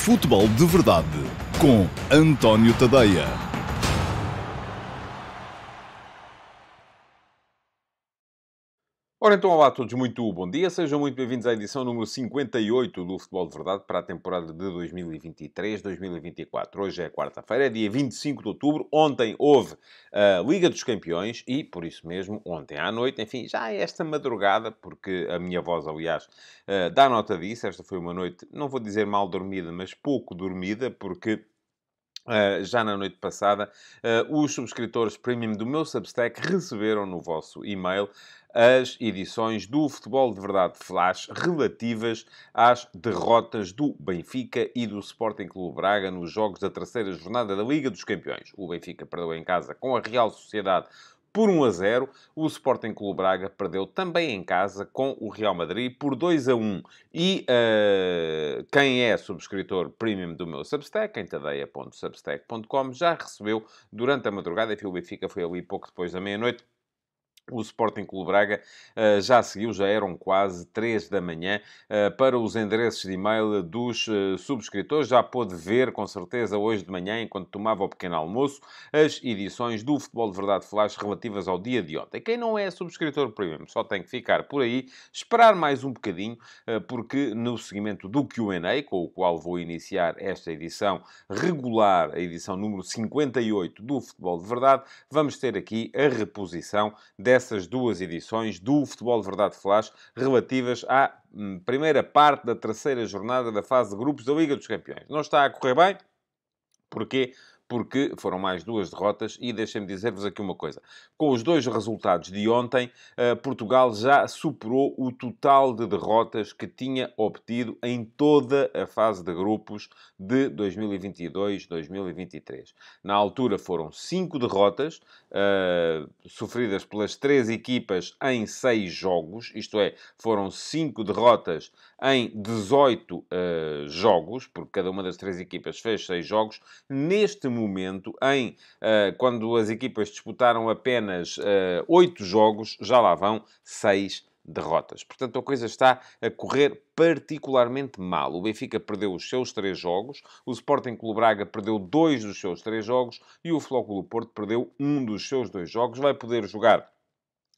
Futebol de Verdade com António Tadeia. Ora então, olá a todos, muito bom dia. Sejam muito bem-vindos à edição número 58 do Futebol de Verdade para a temporada de 2023-2024. Hoje é quarta-feira, é dia 25 de outubro. Ontem houve a Liga dos Campeões e, por isso mesmo, ontem à noite, enfim, já é esta madrugada, porque a minha voz, aliás, dá nota disso. Esta foi uma noite, não vou dizer mal dormida, mas pouco dormida, porque já na noite passada, os subscritores premium do meu Substack receberam no vosso e-mail as edições do Futebol de Verdade Flash relativas às derrotas do Benfica e do Sporting Clube Braga nos jogos da terceira jornada da Liga dos Campeões. O Benfica perdeu em casa com a Real Sociedade por 1-0. O Sporting Clube Braga perdeu também em casa com o Real Madrid por 2-1. E quem é subscritor premium do meu Substack, em tadeia.substack.com, já recebeu durante a madrugada, enfim, o Benfica foi ali pouco depois da meia-noite. O Sporting Clube Braga já seguiu, já eram quase 3 da manhã, para os endereços de e-mail dos subscritores. Já pôde ver, com certeza, hoje de manhã, enquanto tomava o pequeno almoço, as edições do Futebol de Verdade Flash relativas ao dia de ontem. Quem não é subscritor premium só tem que ficar por aí, esperar mais um bocadinho, porque no seguimento do Q&A, com o qual vou iniciar esta edição regular, a edição número 58 do Futebol de Verdade, vamos ter aqui a reposição dessas duas edições do Futebol de Verdade Flash relativas à primeira parte da terceira jornada da fase de grupos da Liga dos Campeões. Não está a correr bem. Porquê? Porque foram mais duas derrotas e deixem-me dizer-vos aqui uma coisa. Com os dois resultados de ontem, Portugal já superou o total de derrotas que tinha obtido em toda a fase de grupos de 2022-2023. Na altura foram 5 derrotas, sofridas pelas 3 equipas em 6 jogos, isto é, foram 5 derrotas em 18 jogos, porque cada uma das 3 equipas fez 6 jogos. Neste momento, quando as equipas disputaram apenas 8 jogos, já lá vão 6 derrotas. Portanto, a coisa está a correr particularmente mal. O Benfica perdeu os seus 3 jogos, o Sporting Clube Braga perdeu 2 dos seus 3 jogos e o Flóculo Porto perdeu 1 dos seus 2 jogos. Vai poder jogar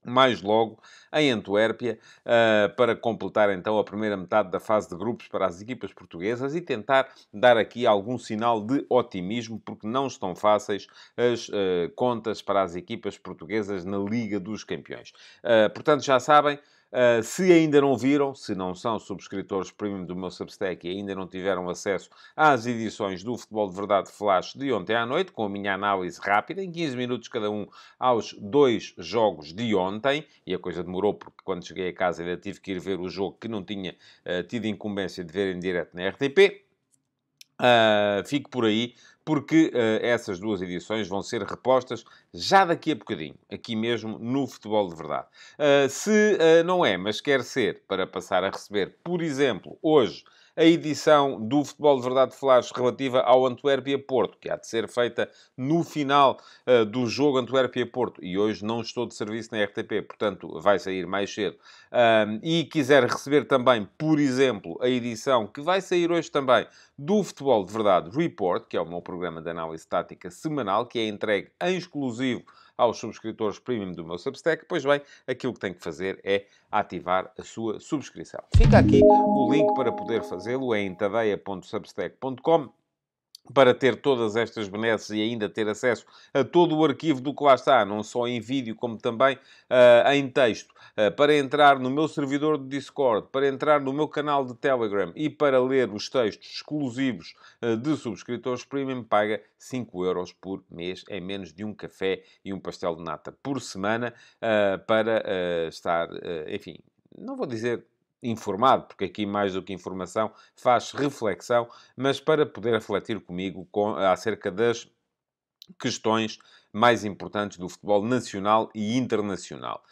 mais logo em Antuérpia, para completar então a primeira metade da fase de grupos para as equipas portuguesas e tentar dar aqui algum sinal de otimismo, porque não estão fáceis as contas para as equipas portuguesas na Liga dos Campeões. Portanto, já sabem, se ainda não viram, se não são subscritores premium do meu Substack e ainda não tiveram acesso às edições do Futebol de Verdade Flash de ontem à noite, com a minha análise rápida, em 15 minutos cada um, aos 2 jogos de ontem, e a coisa demorou porque quando cheguei a casa ainda tive que ir ver o jogo que não tinha tido incumbência de ver em direto na RTP. Fico por aí, porque essas duas edições vão ser repostas já daqui a bocadinho, aqui mesmo no Futebol de Verdade. Se não é, mas quer ser, para passar a receber, por exemplo, hoje, a edição do Futebol de Verdade Flash relativa ao Antuérpia-Porto, que há de ser feita no final do jogo Antuérpia-Porto. E hoje não estou de serviço na RTP, portanto vai sair mais cedo. E quiser receber também, por exemplo, a edição que vai sair hoje também do Futebol de Verdade Report, que é o meu programa de análise tática semanal, que é entregue em exclusivo aos subscritores premium do meu Substack, pois bem, aquilo que tem que fazer é ativar a sua subscrição. Fica aqui o link para poder fazê-lo, é em tadeia.substack.com. Para ter todas estas benesses e ainda ter acesso a todo o arquivo do que lá está, não só em vídeo, como também em texto, para entrar no meu servidor de Discord, para entrar no meu canal de Telegram e para ler os textos exclusivos de subscritores premium, paga 5€ por mês, é menos de um café e um pastel de nata por semana, para estar, enfim, não vou dizer informado, porque aqui mais do que informação faz reflexão, mas para poder refletir comigo acerca das questões mais importantes do futebol nacional e internacional.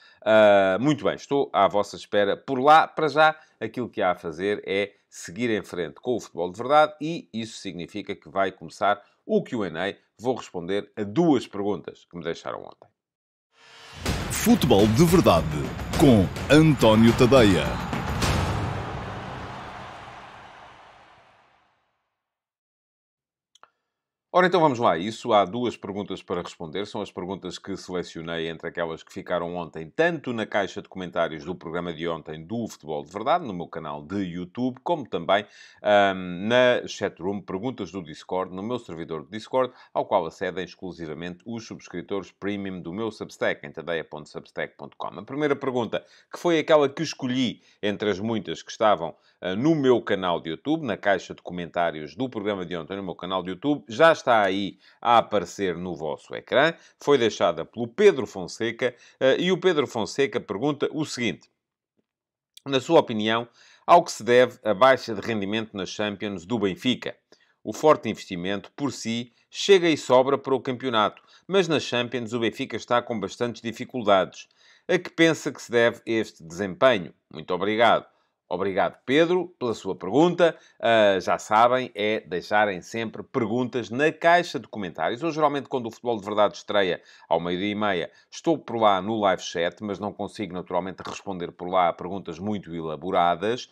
Muito bem, estou à vossa espera por lá. Para já, aquilo que há a fazer é seguir em frente com o Futebol de Verdade e isso significa que vai começar o Q&A. Vou responder a 2 perguntas que me deixaram ontem. Futebol de Verdade com António Tadeia. Ora, então vamos lá a isso. Há duas perguntas para responder. São as perguntas que selecionei entre aquelas que ficaram ontem, tanto na caixa de comentários do programa de ontem do Futebol de Verdade, no meu canal de YouTube, como também na chatroom Perguntas do Discord, no meu servidor de Discord, ao qual acedem exclusivamente os subscritores premium do meu Substack, em tadeia.substack.com. A primeira pergunta, que foi aquela que escolhi entre as muitas que estavam no meu canal de YouTube, na caixa de comentários do programa de ontem no meu canal de YouTube, já está aí a aparecer no vosso ecrã. Foi deixada pelo Pedro Fonseca e o Pedro Fonseca pergunta o seguinte: na sua opinião, ao que se deve a baixa de rendimento nas Champions do Benfica? O forte investimento, por si, chega e sobra para o campeonato, mas nas Champions o Benfica está com bastantes dificuldades. A que pensa que se deve este desempenho? Muito obrigado. Obrigado, Pedro, pela sua pergunta. Já sabem, é deixarem sempre perguntas na caixa de comentários. Eu, geralmente, quando o Futebol de Verdade estreia ao 12h30, estou por lá no live chat, mas não consigo, naturalmente, responder por lá a perguntas muito elaboradas.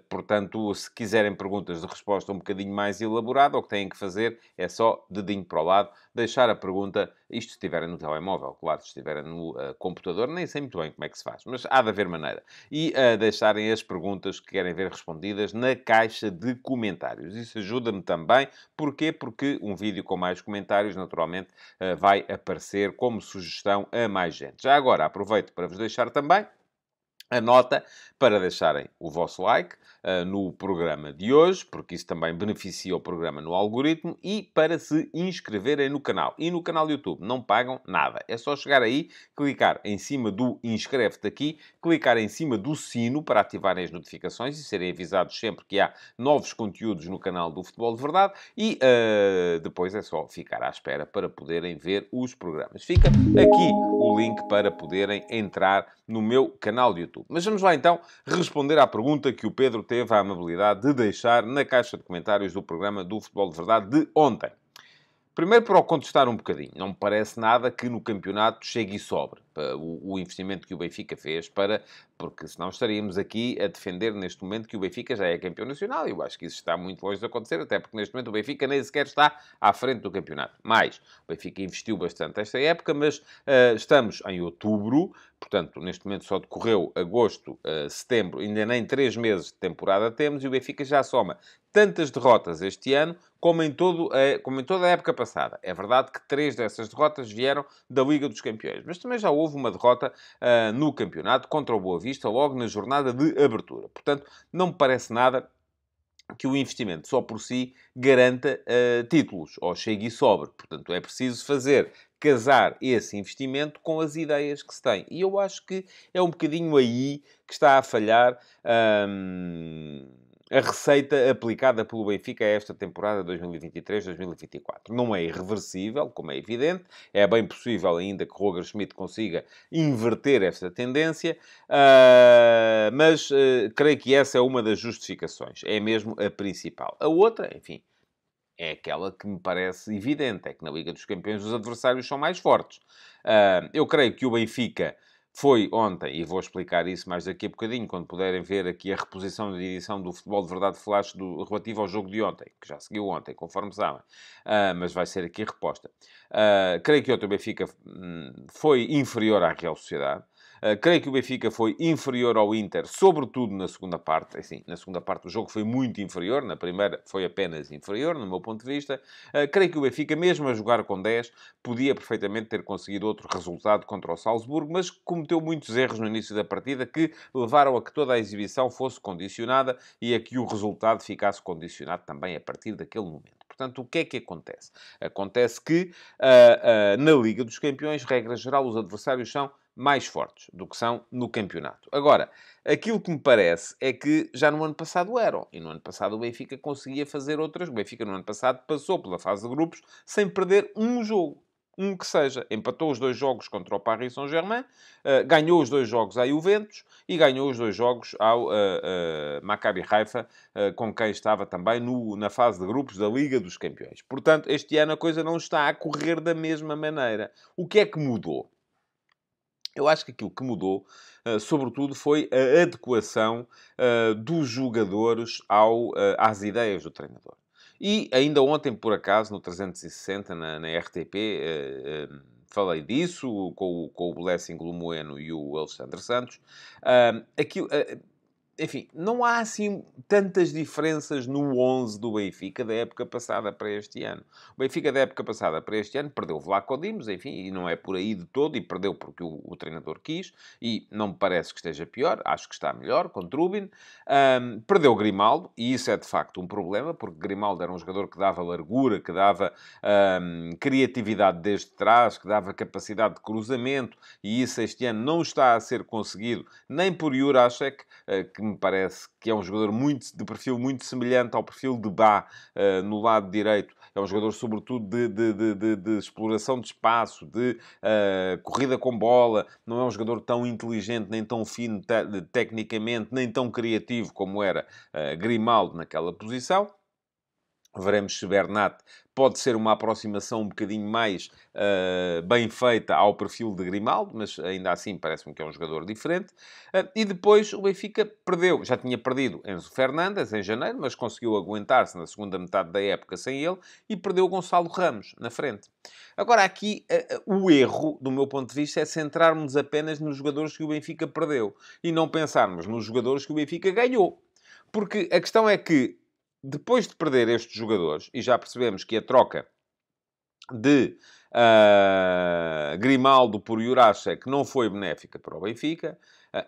Portanto, se quiserem perguntas de resposta um bocadinho mais elaborada, o que têm que fazer é só dedinho para o lado, deixar a pergunta, isto se estiverem no telemóvel, claro, se estiverem no computador, nem sei muito bem como é que se faz, mas há de haver maneira. E deixarem as perguntas que querem ver respondidas na caixa de comentários. Isso ajuda-me também. Porquê? Porque um vídeo com mais comentários, naturalmente, vai aparecer como sugestão a mais gente. Já agora, aproveito para vos deixar também a nota para deixarem o vosso like no programa de hoje, porque isso também beneficia o programa no algoritmo, e para se inscreverem no canal. E no canal do YouTube não pagam nada. É só chegar aí, clicar em cima do inscreve-te aqui, clicar em cima do sino para ativarem as notificações e serem avisados sempre que há novos conteúdos no canal do Futebol de Verdade, e depois é só ficar à espera para poderem ver os programas. Fica aqui o link para poderem entrar no meu canal de YouTube. Mas vamos lá então responder à pergunta que o Pedro teve a amabilidade de deixar na caixa de comentários do programa do Futebol de Verdade de ontem. Primeiro, para o contestar um bocadinho, não me parece nada que no campeonato chegue e sobre o investimento que o Benfica fez porque senão estaríamos aqui a defender neste momento que o Benfica já é campeão nacional, e eu acho que isso está muito longe de acontecer, até porque neste momento o Benfica nem sequer está à frente do campeonato. Mais, o Benfica investiu bastante esta época, mas estamos em outubro, portanto, neste momento só decorreu agosto, setembro, ainda nem 3 meses de temporada temos, e o Benfica já soma tantas derrotas este ano como em toda a época passada. É verdade que 3 dessas derrotas vieram da Liga dos Campeões, mas também já houve uma derrota no campeonato contra o Boa Vista, logo na jornada de abertura. Portanto, não me parece nada que o investimento só por si garanta títulos, ou chegue e sobre. Portanto, é preciso casar esse investimento com as ideias que se tem. E eu acho que é um bocadinho aí que está a falhar a receita aplicada pelo Benfica a esta temporada 2023-2024. Não é irreversível, como é evidente. É bem possível ainda que Roger Schmidt consiga inverter esta tendência, mas creio que essa é uma das justificações. É mesmo a principal. A outra, enfim, é aquela que me parece evidente, é que na Liga dos Campeões os adversários são mais fortes. Eu creio que o Benfica foi ontem, e vou explicar isso mais daqui a bocadinho, quando puderem ver aqui a reposição de edição do Futebol de Verdade Flash relativo ao jogo de ontem, que já seguiu ontem, conforme sabem, mas vai ser aqui reposta. Creio que ontem o Benfica foi inferior à Real Sociedade. Creio que o Benfica foi inferior ao Inter, sobretudo na segunda parte. Assim, na segunda parte o jogo foi muito inferior, na primeira foi apenas inferior, no meu ponto de vista. Creio que o Benfica, mesmo a jogar com 10, podia perfeitamente ter conseguido outro resultado contra o Salzburgo, mas cometeu muitos erros no início da partida que levaram a que toda a exibição fosse condicionada e a que o resultado ficasse condicionado também a partir daquele momento. Portanto, o que é que acontece? Acontece que na Liga dos Campeões, regra geral, os adversários são mais fortes do que são no campeonato. Agora, aquilo que me parece é que já no ano passado eram. E no ano passado o Benfica conseguia fazer outras. O Benfica no ano passado passou pela fase de grupos sem perder um jogo. Um que seja. Empatou os 2 jogos contra o Paris Saint-Germain, ganhou os 2 jogos à Juventus e ganhou os 2 jogos ao Maccabi Haifa, com quem estava também na fase de grupos da Liga dos Campeões. Portanto, este ano a coisa não está a correr da mesma maneira. O que é que mudou? Eu acho que aquilo que mudou, sobretudo, foi a adequação dos jogadores às ideias do treinador. E ainda ontem, por acaso, no 360, na RTP, falei disso com o Blessing Lumoeno e o Alexandre Santos. Aquilo, enfim, não há assim tantas diferenças no 11 do Benfica da época passada para este ano. O Benfica da época passada para este ano perdeu o Vlaco Dimos, enfim, e não é por aí de todo, e perdeu porque o treinador quis, e não me parece que esteja pior, acho que está melhor, com Trubin. Perdeu Grimaldo, e isso é de facto um problema, porque Grimaldo era um jogador que dava largura, que dava criatividade desde trás, que dava capacidade de cruzamento, e isso este ano não está a ser conseguido, nem por Jurasek, que me parece que é um jogador de perfil muito semelhante ao perfil de Bá, no lado direito. É um jogador, sobretudo, de exploração de espaço, de corrida com bola. Não é um jogador tão inteligente, nem tão fino tecnicamente, nem tão criativo como era Grimaldo naquela posição. Veremos se Bernat pode ser uma aproximação um bocadinho mais bem feita ao perfil de Grimaldo, mas ainda assim parece-me que é um jogador diferente. E depois o Benfica perdeu, já tinha perdido Enzo Fernandes em janeiro, mas conseguiu aguentar-se na segunda metade da época sem ele, e perdeu Gonçalo Ramos na frente. Agora aqui, o erro, do meu ponto de vista, é centrarmos apenas nos jogadores que o Benfica perdeu e não pensarmos nos jogadores que o Benfica ganhou. Porque a questão é que, depois de perder estes jogadores, e já percebemos que a troca de Grimaldo por Jurasek não foi benéfica para o Benfica,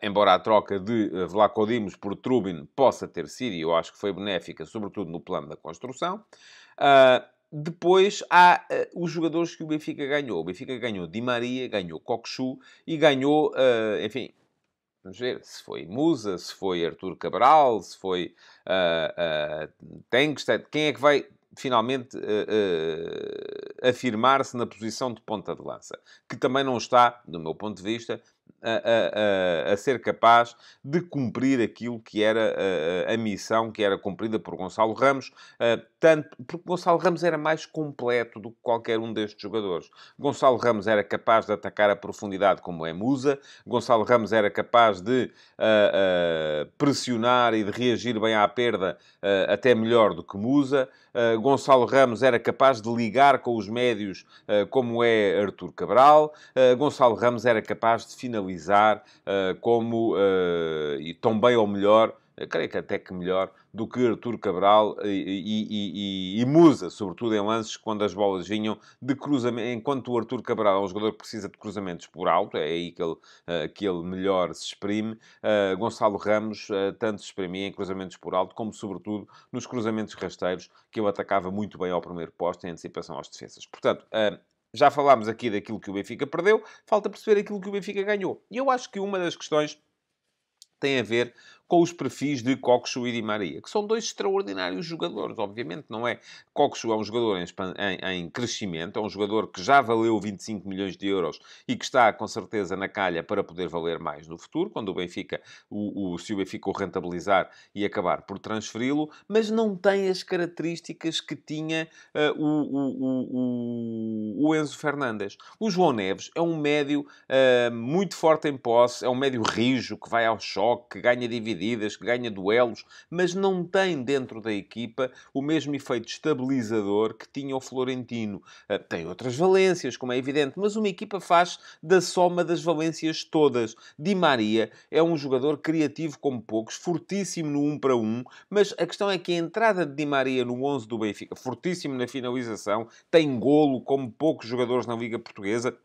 embora a troca de Vlaco Dimos por Trubin possa ter sido, e eu acho que foi benéfica, sobretudo no plano da construção. Depois há os jogadores que o Benfica ganhou. O Benfica ganhou Di Maria, ganhou Cockchu e ganhou, enfim... Vamos ver se foi Musa, se foi Artur Cabral, se foi Tengsted. Quem é que vai finalmente afirmar-se na posição de ponta de lança? Que também não está, do meu ponto de vista, a ser capaz de cumprir aquilo que era a missão que era cumprida por Gonçalo Ramos, tanto porque Gonçalo Ramos era mais completo do que qualquer um destes jogadores. Gonçalo Ramos era capaz de atacar a profundidade como é Musa, Gonçalo Ramos era capaz de pressionar e de reagir bem à perda até melhor do que Musa. Gonçalo Ramos era capaz de ligar com os médios como é Artur Cabral. Gonçalo Ramos era capaz de finalizar e tão bem ou melhor, creio que até que melhor, do que Artur Cabral e Musa, sobretudo em lances quando as bolas vinham de cruzamento. Enquanto o Artur Cabral é um jogador que precisa de cruzamentos por alto, é aí que ele melhor se exprime. Gonçalo Ramos tanto se exprimia em cruzamentos por alto, como sobretudo nos cruzamentos rasteiros, que ele atacava muito bem ao primeiro posto em antecipação às defesas. Portanto, já falámos aqui daquilo que o Benfica perdeu, falta perceber aquilo que o Benfica ganhou. E eu acho que uma das questões tem a ver com os perfis de Cockchu e Di Maria, que são dois extraordinários jogadores, obviamente, não é? Cockchu é um jogador em crescimento, é um jogador que já valeu 25 milhões de euros e que está, com certeza, na calha para poder valer mais no futuro, quando o Benfica, se o Benfica o rentabilizar e acabar por transferi-lo, mas não tem as características que tinha o Enzo Fernandes. O João Neves é um médio muito forte em posse, é um médio rijo, que vai ao choque, que ganha divididas, que ganha duelos, mas não tem dentro da equipa o mesmo efeito estabilizador que tinha o Florentino. Tem outras valências, como é evidente, mas uma equipa faz da soma das valências todas. Di Maria é um jogador criativo como poucos, fortíssimo no 1 para 1, mas a questão é que a entrada de Di Maria no 11 do Benfica, fortíssimo na finalização, tem golo como poucos jogadores na Liga Portuguesa.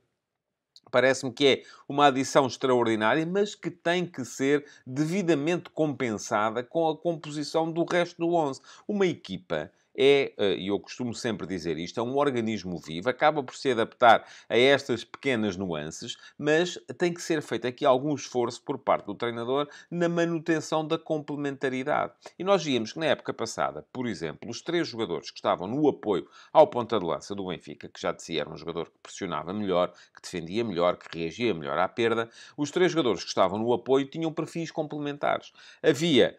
Parece-me que é uma adição extraordinária, mas que tem que ser devidamente compensada com a composição do resto do 11. Uma equipa e eu costumo sempre dizer isto, é um organismo vivo, acaba por se adaptar a estas pequenas nuances, mas tem que ser feito aqui algum esforço por parte do treinador na manutenção da complementaridade. E nós víamos que na época passada, por exemplo, os 3 jogadores que estavam no apoio ao ponta de lança do Benfica, que já de si era um jogador que pressionava melhor, que defendia melhor, que reagia melhor à perda, os 3 jogadores que estavam no apoio tinham perfis complementares. Havia...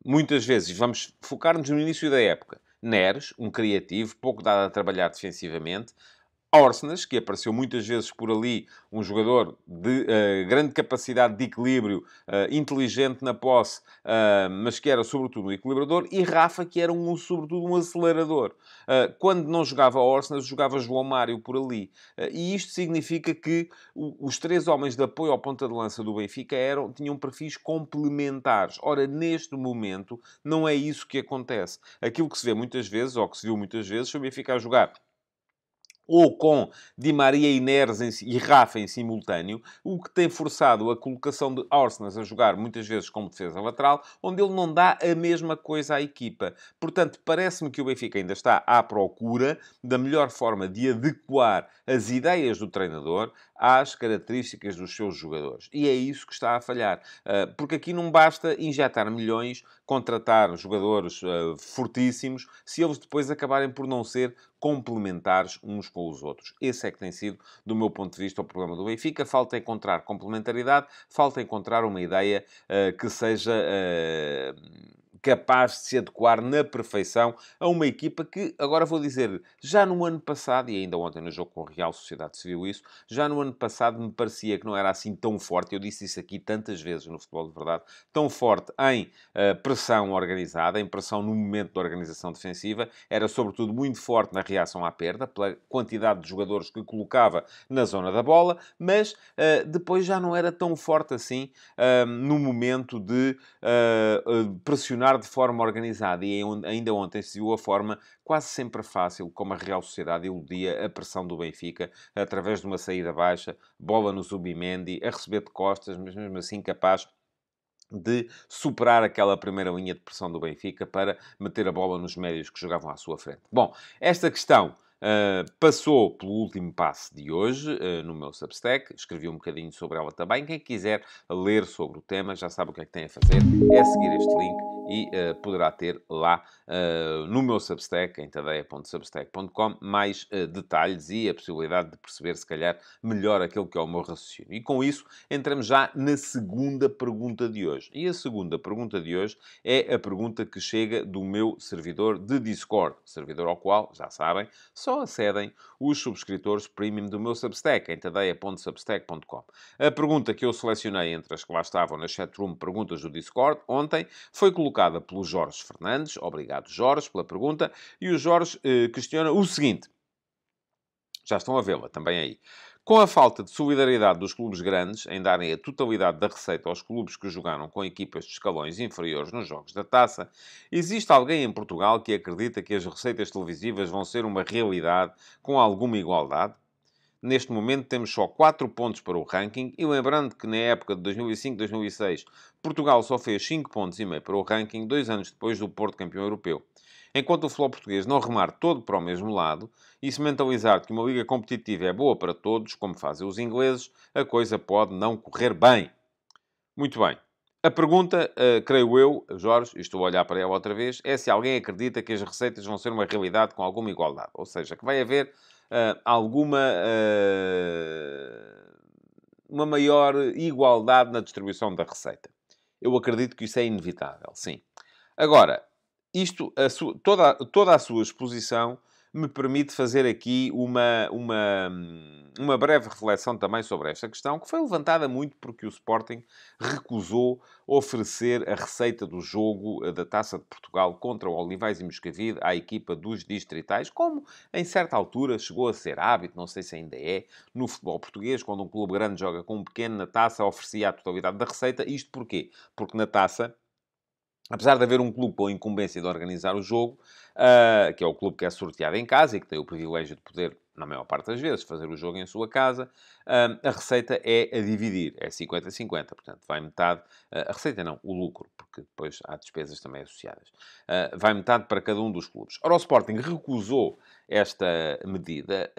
muitas vezes, vamos focar-nos no início da época, Neres, um criativo, pouco dado a trabalhar defensivamente, Orsnes, que apareceu muitas vezes por ali, um jogador de grande capacidade de equilíbrio, inteligente na posse, mas que era sobretudo um equilibrador, e Rafa, que era sobretudo um acelerador. Quando não jogava Orsnes, jogava João Mário por ali. E isto significa que os três homens de apoio ao ponta de lança do Benfica tinham perfis complementares. Ora, neste momento, não é isso que acontece. Aquilo que se vê muitas vezes, ou que se viu muitas vezes, foi o Benfica a jogar ou com Di Maria e Neres e Rafa em simultâneo, o que tem forçado a colocação de Orsnes a jogar muitas vezes como defesa lateral, onde ele não dá a mesma coisa à equipa. Portanto, parece-me que o Benfica ainda está à procura da melhor forma de adequar as ideias do treinador às características dos seus jogadores. E é isso que está a falhar. Porque aqui não basta injetar milhões, contratar jogadores fortíssimos, se eles depois acabarem por não ser complementares uns com os outros. Esse é que tem sido, do meu ponto de vista, o problema do Benfica. Falta encontrar complementaridade, falta encontrar uma ideia que seja capaz de se adequar na perfeição a uma equipa que, agora vou dizer, já no ano passado, e ainda ontem no jogo com a Real Sociedade se viu isso, já no ano passado me parecia que não era assim tão forte, eu disse isso aqui tantas vezes no futebol de verdade, tão forte em pressão organizada, em pressão no momento da organização defensiva, era sobretudo muito forte na reação à perda, pela quantidade de jogadores que colocava na zona da bola, mas depois já não era tão forte assim no momento de pressionar de forma organizada. E ainda ontem se viu a forma quase sempre fácil como a Real Sociedade eludia a pressão do Benfica através de uma saída baixa, bola no Zubimendi, a receber de costas, mas mesmo assim capaz de superar aquela primeira linha de pressão do Benfica para meter a bola nos médios que jogavam à sua frente. Bom, esta questão passou pelo último passe de hoje, no meu Substack. Escrevi um bocadinho sobre ela também. Quem quiser ler sobre o tema já sabe o que é que tem a fazer. É seguir este link e poderá ter lá no meu Substack, em tadeia.substack.com, mais detalhes e a possibilidade de perceber, se calhar, melhor aquilo que é o meu raciocínio. E com isso, entramos já na segunda pergunta de hoje. E a segunda pergunta de hoje é a pergunta que chega do meu servidor de Discord, servidor ao qual, já sabem, só acedem os subscritores premium do meu Substack, em tadeia.substack.com. A pergunta que eu selecionei entre as que lá estavam na chatroom Perguntas do Discord, ontem, foi colocada pelo Jorge Fernandes. Obrigado, Jorge, pela pergunta. E o Jorge questiona o seguinte. Já estão a vê-la também aí. Com a falta de solidariedade dos clubes grandes em darem a totalidade da receita aos clubes que jogaram com equipas de escalões inferiores nos jogos da taça, existe alguém em Portugal que acredita que as receitas televisivas vão ser uma realidade com alguma igualdade? Neste momento temos só 4 pontos para o ranking e lembrando que na época de 2005-2006 Portugal só fez 5 pontos e meio para o ranking 2 anos depois do Porto campeão europeu. Enquanto o futebol português não remar todo para o mesmo lado e se mentalizar que uma liga competitiva é boa para todos, como fazem os ingleses, a coisa pode não correr bem. Muito bem. A pergunta, creio eu, Jorge, e estou a olhar para ela outra vez, é se alguém acredita que as receitas vão ser uma realidade com alguma igualdade. Ou seja, que vai haver alguma... uma maior igualdade na distribuição da receita. Eu acredito que isso é inevitável, sim. Agora, isto, toda a sua exposição me permite fazer aqui uma breve reflexão também sobre esta questão, que foi levantada muito porque o Sporting recusou oferecer a receita do jogo da Taça de Portugal contra o Olivais e Moscavide à equipa dos distritais, como em certa altura chegou a ser hábito, não sei se ainda é, no futebol português, quando um clube grande joga com um pequeno na Taça, oferecia a totalidade da receita. Isto porquê? Porque na Taça, apesar de haver um clube com a incumbência de organizar o jogo, que é o clube que é sorteado em casa e que tem o privilégio de poder, na maior parte das vezes, fazer o jogo em sua casa, a receita é a dividir, é 50-50. Portanto, vai metade... a receita não, o lucro, porque depois há despesas também associadas. Vai metade para cada um dos clubes. Ora, o Sporting recusou esta medida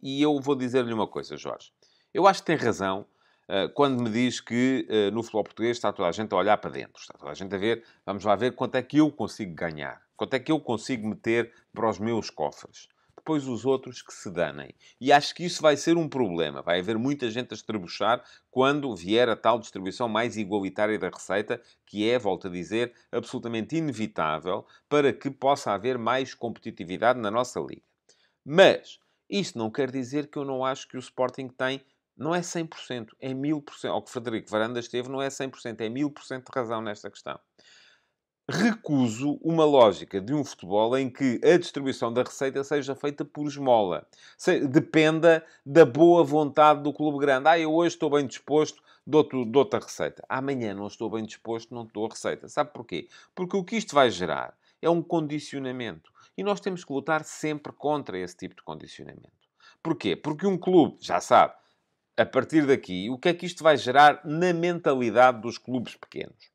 e eu vou dizer-lhe uma coisa, Jorge. Eu acho que tem razão quando me diz que no futebol português está toda a gente a olhar para dentro. Está toda a gente a ver, vamos lá ver quanto é que eu consigo ganhar. Quanto é que eu consigo meter para os meus cofres. Depois os outros que se danem. E acho que isso vai ser um problema. Vai haver muita gente a estrebuchar quando vier a tal distribuição mais igualitária da receita, que é, volto a dizer, absolutamente inevitável para que possa haver mais competitividade na nossa liga. Mas Isto não quer dizer que eu não acho que o Sporting tem, não é 100%, é 1000%. Ao que Frederico Varandas teve, não é 100%, é 1000% de razão nesta questão. Recuso uma lógica de um futebol em que a distribuição da receita seja feita por esmola. Dependa da boa vontade do clube grande. Eu hoje estou bem disposto, dou-te a receita. Amanhã não estou bem disposto, não te dou a receita. Sabe porquê? Porque o que isto vai gerar é um condicionamento. E nós temos que lutar sempre contra esse tipo de condicionamento. Porquê? Porque um clube, já sabe, a partir daqui, o que é que isto vai gerar na mentalidade dos clubes pequenos?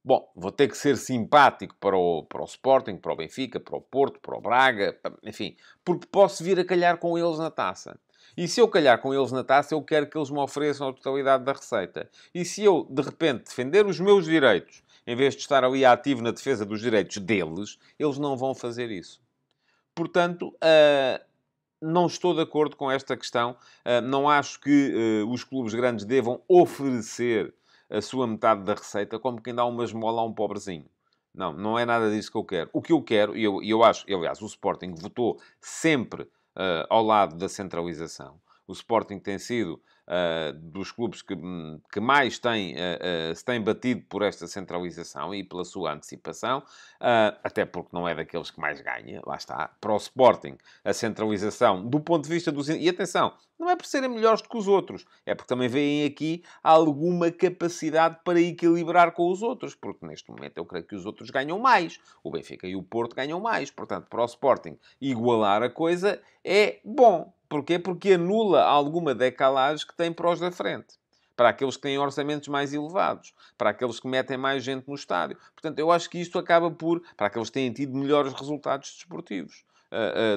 Bom, vou ter que ser simpático para o Sporting, para o Benfica, para o Porto, para o Braga, enfim, porque posso vir a calhar com eles na taça. E se eu calhar com eles na taça, eu quero que eles me ofereçam a totalidade da receita. E se eu, de repente, defender os meus direitos, em vez de estar ali ativo na defesa dos direitos deles, eles não vão fazer isso. Portanto, não estou de acordo com esta questão. Não acho que os clubes grandes devam oferecer a sua metade da receita como quem dá uma esmola a um pobrezinho. Não, não é nada disso que eu quero. O que eu quero, e eu acho, aliás, o Sporting votou sempre ao lado da centralização. O Sporting tem sido dos clubes que mais se tem batido por esta centralização e pela sua antecipação, até porque não é daqueles que mais ganha, lá está. Para o Sporting, a centralização, do ponto de vista dos... E atenção, não é por serem melhores do que os outros, é porque também veem aqui alguma capacidade para equilibrar com os outros, porque neste momento eu creio que os outros ganham mais. O Benfica e o Porto ganham mais. Portanto, para o Sporting, igualar a coisa é bom. Porquê? Porque anula alguma decalagem que tem para os da frente. Para aqueles que têm orçamentos mais elevados. Para aqueles que metem mais gente no estádio. Portanto, eu acho que isto acaba por... Para aqueles que têm tido melhores resultados desportivos.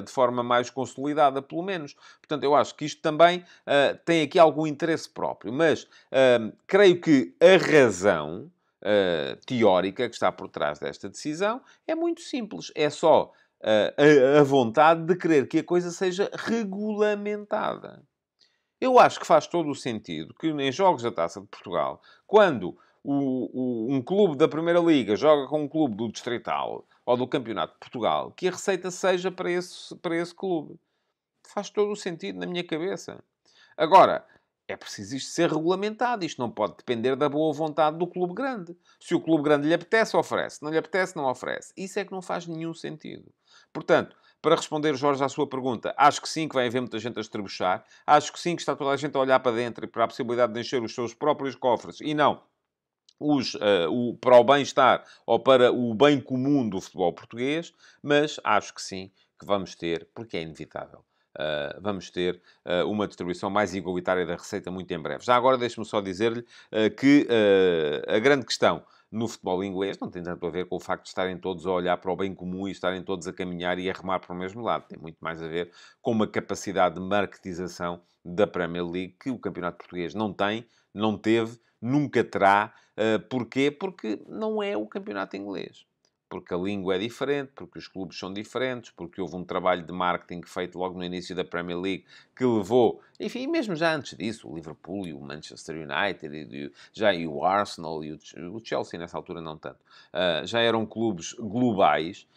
De forma mais consolidada, pelo menos. Portanto, eu acho que isto também tem aqui algum interesse próprio. Mas creio que a razão teórica que está por trás desta decisão é muito simples. É só a vontade de querer que a coisa seja regulamentada. Eu acho que faz todo o sentido que em jogos da Taça de Portugal, quando um clube da Primeira Liga joga com um clube do Distrital ou do Campeonato de Portugal, que a receita seja para esse clube. Faz todo o sentido na minha cabeça. Agora, é preciso isto ser regulamentado. Isto não pode depender da boa vontade do clube grande. Se o clube grande lhe apetece, oferece. Não lhe apetece, não oferece. Isso é que não faz nenhum sentido. Portanto, para responder, Jorge, à sua pergunta, acho que sim que vai haver muita gente a estrebuchar. Acho que sim que está toda a gente a olhar para dentro e para a possibilidade de encher os seus próprios cofres. E não para o bem-estar ou para o bem comum do futebol português. Mas acho que sim que vamos ter, porque é inevitável. Vamos ter uma distribuição mais igualitária da receita muito em breve. Já agora, deixe-me só dizer-lhe que a grande questão no futebol inglês não tem tanto a ver com o facto de estarem todos a olhar para o bem comum e estarem todos a caminhar e a remar para o mesmo lado. Tem muito mais a ver com uma capacidade de marketização da Premier League que o campeonato português não tem, não teve, nunca terá. Porquê? Porque não é o campeonato inglês. Porque a língua é diferente, porque os clubes são diferentes, porque houve um trabalho de marketing feito logo no início da Premier League que levou, enfim, mesmo já antes disso, o Liverpool e o Manchester United, e o Arsenal e o Chelsea, nessa altura não tanto, já eram clubes globais,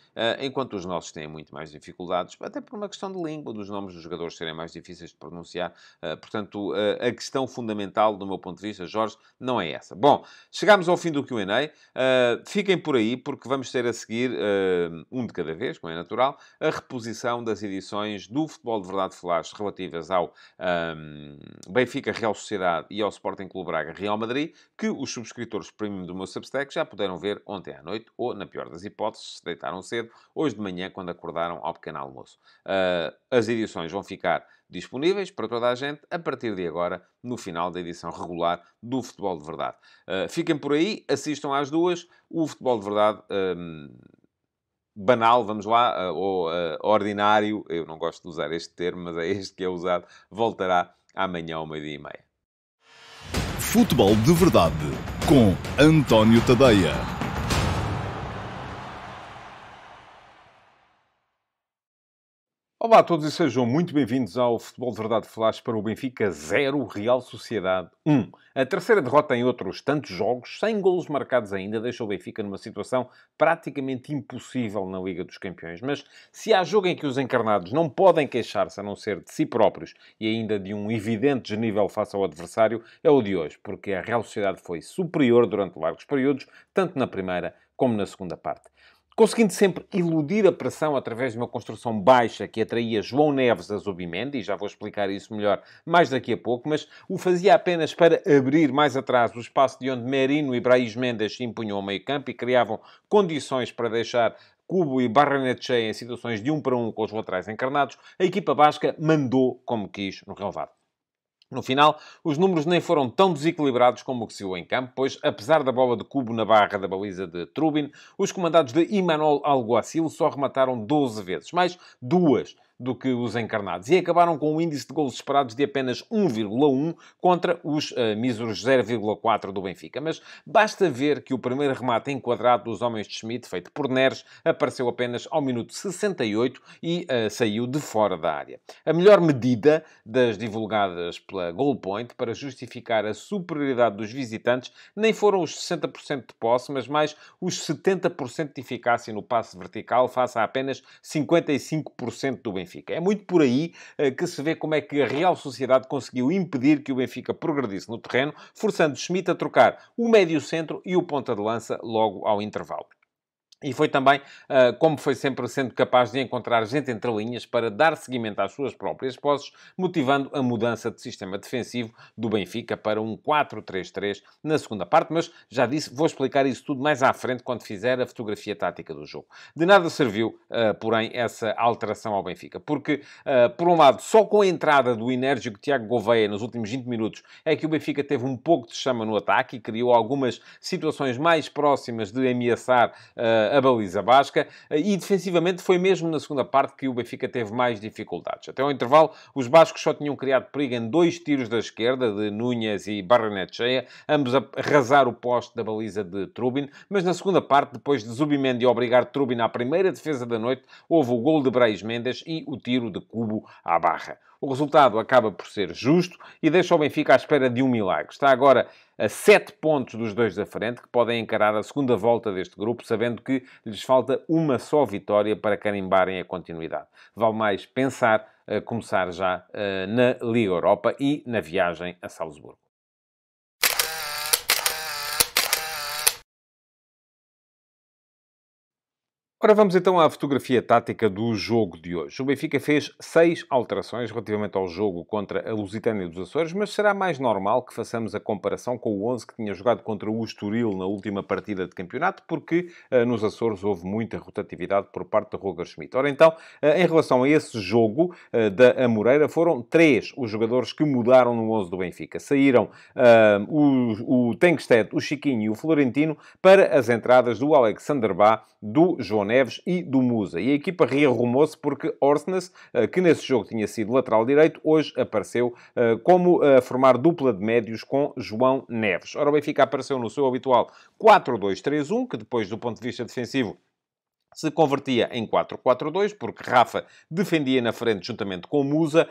enquanto os nossos têm muito mais dificuldades, até por uma questão de língua, dos nomes dos jogadores serem mais difíceis de pronunciar. Portanto, a questão fundamental, do meu ponto de vista, Jorge, não é essa. Bom, chegámos ao fim do Q&A. Fiquem por aí, porque vamos ter a seguir, um de cada vez, como é natural, a reposição das edições do Futebol de Verdade Flash relativas ao Benfica Real Sociedade e ao Sporting Clube Braga Real Madrid, que os subscritores premium do meu Substack já puderam ver ontem à noite, ou, na pior das hipóteses, se deitaram cedo, hoje de manhã, quando acordaram ao pequeno almoço. As edições vão ficar disponíveis para toda a gente a partir de agora, no final da edição regular do Futebol de Verdade. Fiquem por aí, assistam às duas. O Futebol de Verdade banal, vamos lá, ou ordinário, eu não gosto de usar este termo, mas é este que é usado, voltará amanhã ao 12:30. Futebol de Verdade com António Tadeia. Olá a todos e sejam muito bem-vindos ao Futebol de Verdade Flash para o Benfica 0, Real Sociedade 1. A terceira derrota em outros tantos jogos, sem golos marcados ainda, deixa o Benfica numa situação praticamente impossível na Liga dos Campeões. Mas se há jogo em que os encarnados não podem queixar-se a não ser de si próprios e ainda de um evidente desnível face ao adversário, é o de hoje, porque a Real Sociedade foi superior durante largos períodos, tanto na primeira como na segunda parte. Conseguindo sempre iludir a pressão através de uma construção baixa que atraía João Neves a Zubimendi, já vou explicar isso melhor mais daqui a pouco, mas o fazia apenas para abrir mais atrás o espaço de onde Merino e Brahis Mendes se impunham ao meio-campo e criavam condições para deixar Cubo e Barrenetxea em situações de 1 para 1 com os laterais encarnados. A equipa basca mandou como quis no relvado. No final, os números nem foram tão desequilibrados como o que se viu em campo, pois, apesar da bola de Cubo na barra da baliza de Trubin, os comandados de Imanol Alguacil só remataram 12 vezes, mais duas do que os encarnados, e acabaram com um índice de golos esperados de apenas 1,1 contra os míseros 0,4 do Benfica. Mas basta ver que o primeiro remate enquadrado dos homens de Schmidt, feito por Neres, apareceu apenas ao minuto 68 e saiu de fora da área. A melhor medida das divulgadas pela Goalpoint para justificar a superioridade dos visitantes nem foram os 60% de posse, mas mais os 70% de eficácia no passe vertical face a apenas 55% do Benfica. É muito por aí que se vê como é que a Real Sociedade conseguiu impedir que o Benfica progredisse no terreno, forçando Schmidt a trocar o médio-centro e o ponta de lança logo ao intervalo. E foi também, como foi sempre, sendo capaz de encontrar gente entre linhas para dar seguimento às suas próprias posses, motivando a mudança de sistema defensivo do Benfica para um 4-3-3 na segunda parte. Mas, já disse, vou explicar isso tudo mais à frente quando fizer a fotografia tática do jogo. De nada serviu, porém, essa alteração ao Benfica. Porque, por um lado, só com a entrada do enérgico Tiago Gouveia nos últimos 20 minutos é que o Benfica teve um pouco de chama no ataque e criou algumas situações mais próximas de ameaçar a baliza basca, e defensivamente foi mesmo na segunda parte que o Benfica teve mais dificuldades. Até ao intervalo, os bascos só tinham criado perigo em 2 tiros da esquerda, de Núñez e Barrenetxea, ambos a arrasar o poste da baliza de Trubin, mas na segunda parte, depois de Zubimendi obrigar Trubin à primeira defesa da noite, houve o gol de Brahis Mendes e o tiro de Cubo à barra. O resultado acaba por ser justo e deixa o Benfica à espera de um milagre. Está agora a 7 pontos dos dois da frente, que podem encarar a segunda volta deste grupo, sabendo que lhes falta uma só vitória para carimbarem a continuidade. Vale mais pensar começar já na Liga Europa e na viagem a Salzburgo. Ora, vamos então à fotografia tática do jogo de hoje. O Benfica fez 6 alterações relativamente ao jogo contra a Lusitânia dos Açores, mas será mais normal que façamos a comparação com o 11 que tinha jogado contra o Estoril na última partida de campeonato, porque nos Açores houve muita rotatividade por parte de Roger Schmidt. Ora, então, em relação a esse jogo da Amoreira, foram 3 os jogadores que mudaram no 11 do Benfica. Saíram o Tengsted, o Chiquinho e o Florentino para as entradas do Alexander Bá, do João Neves e do Musa. E a equipa rearrumou-se porque Orsnes, que nesse jogo tinha sido lateral direito, hoje apareceu como a formar dupla de médios com João Neves. Ora, o Benfica apareceu no seu habitual 4-2-3-1, que depois, do ponto de vista defensivo, se convertia em 4-4-2, porque Rafa defendia na frente juntamente com Musa,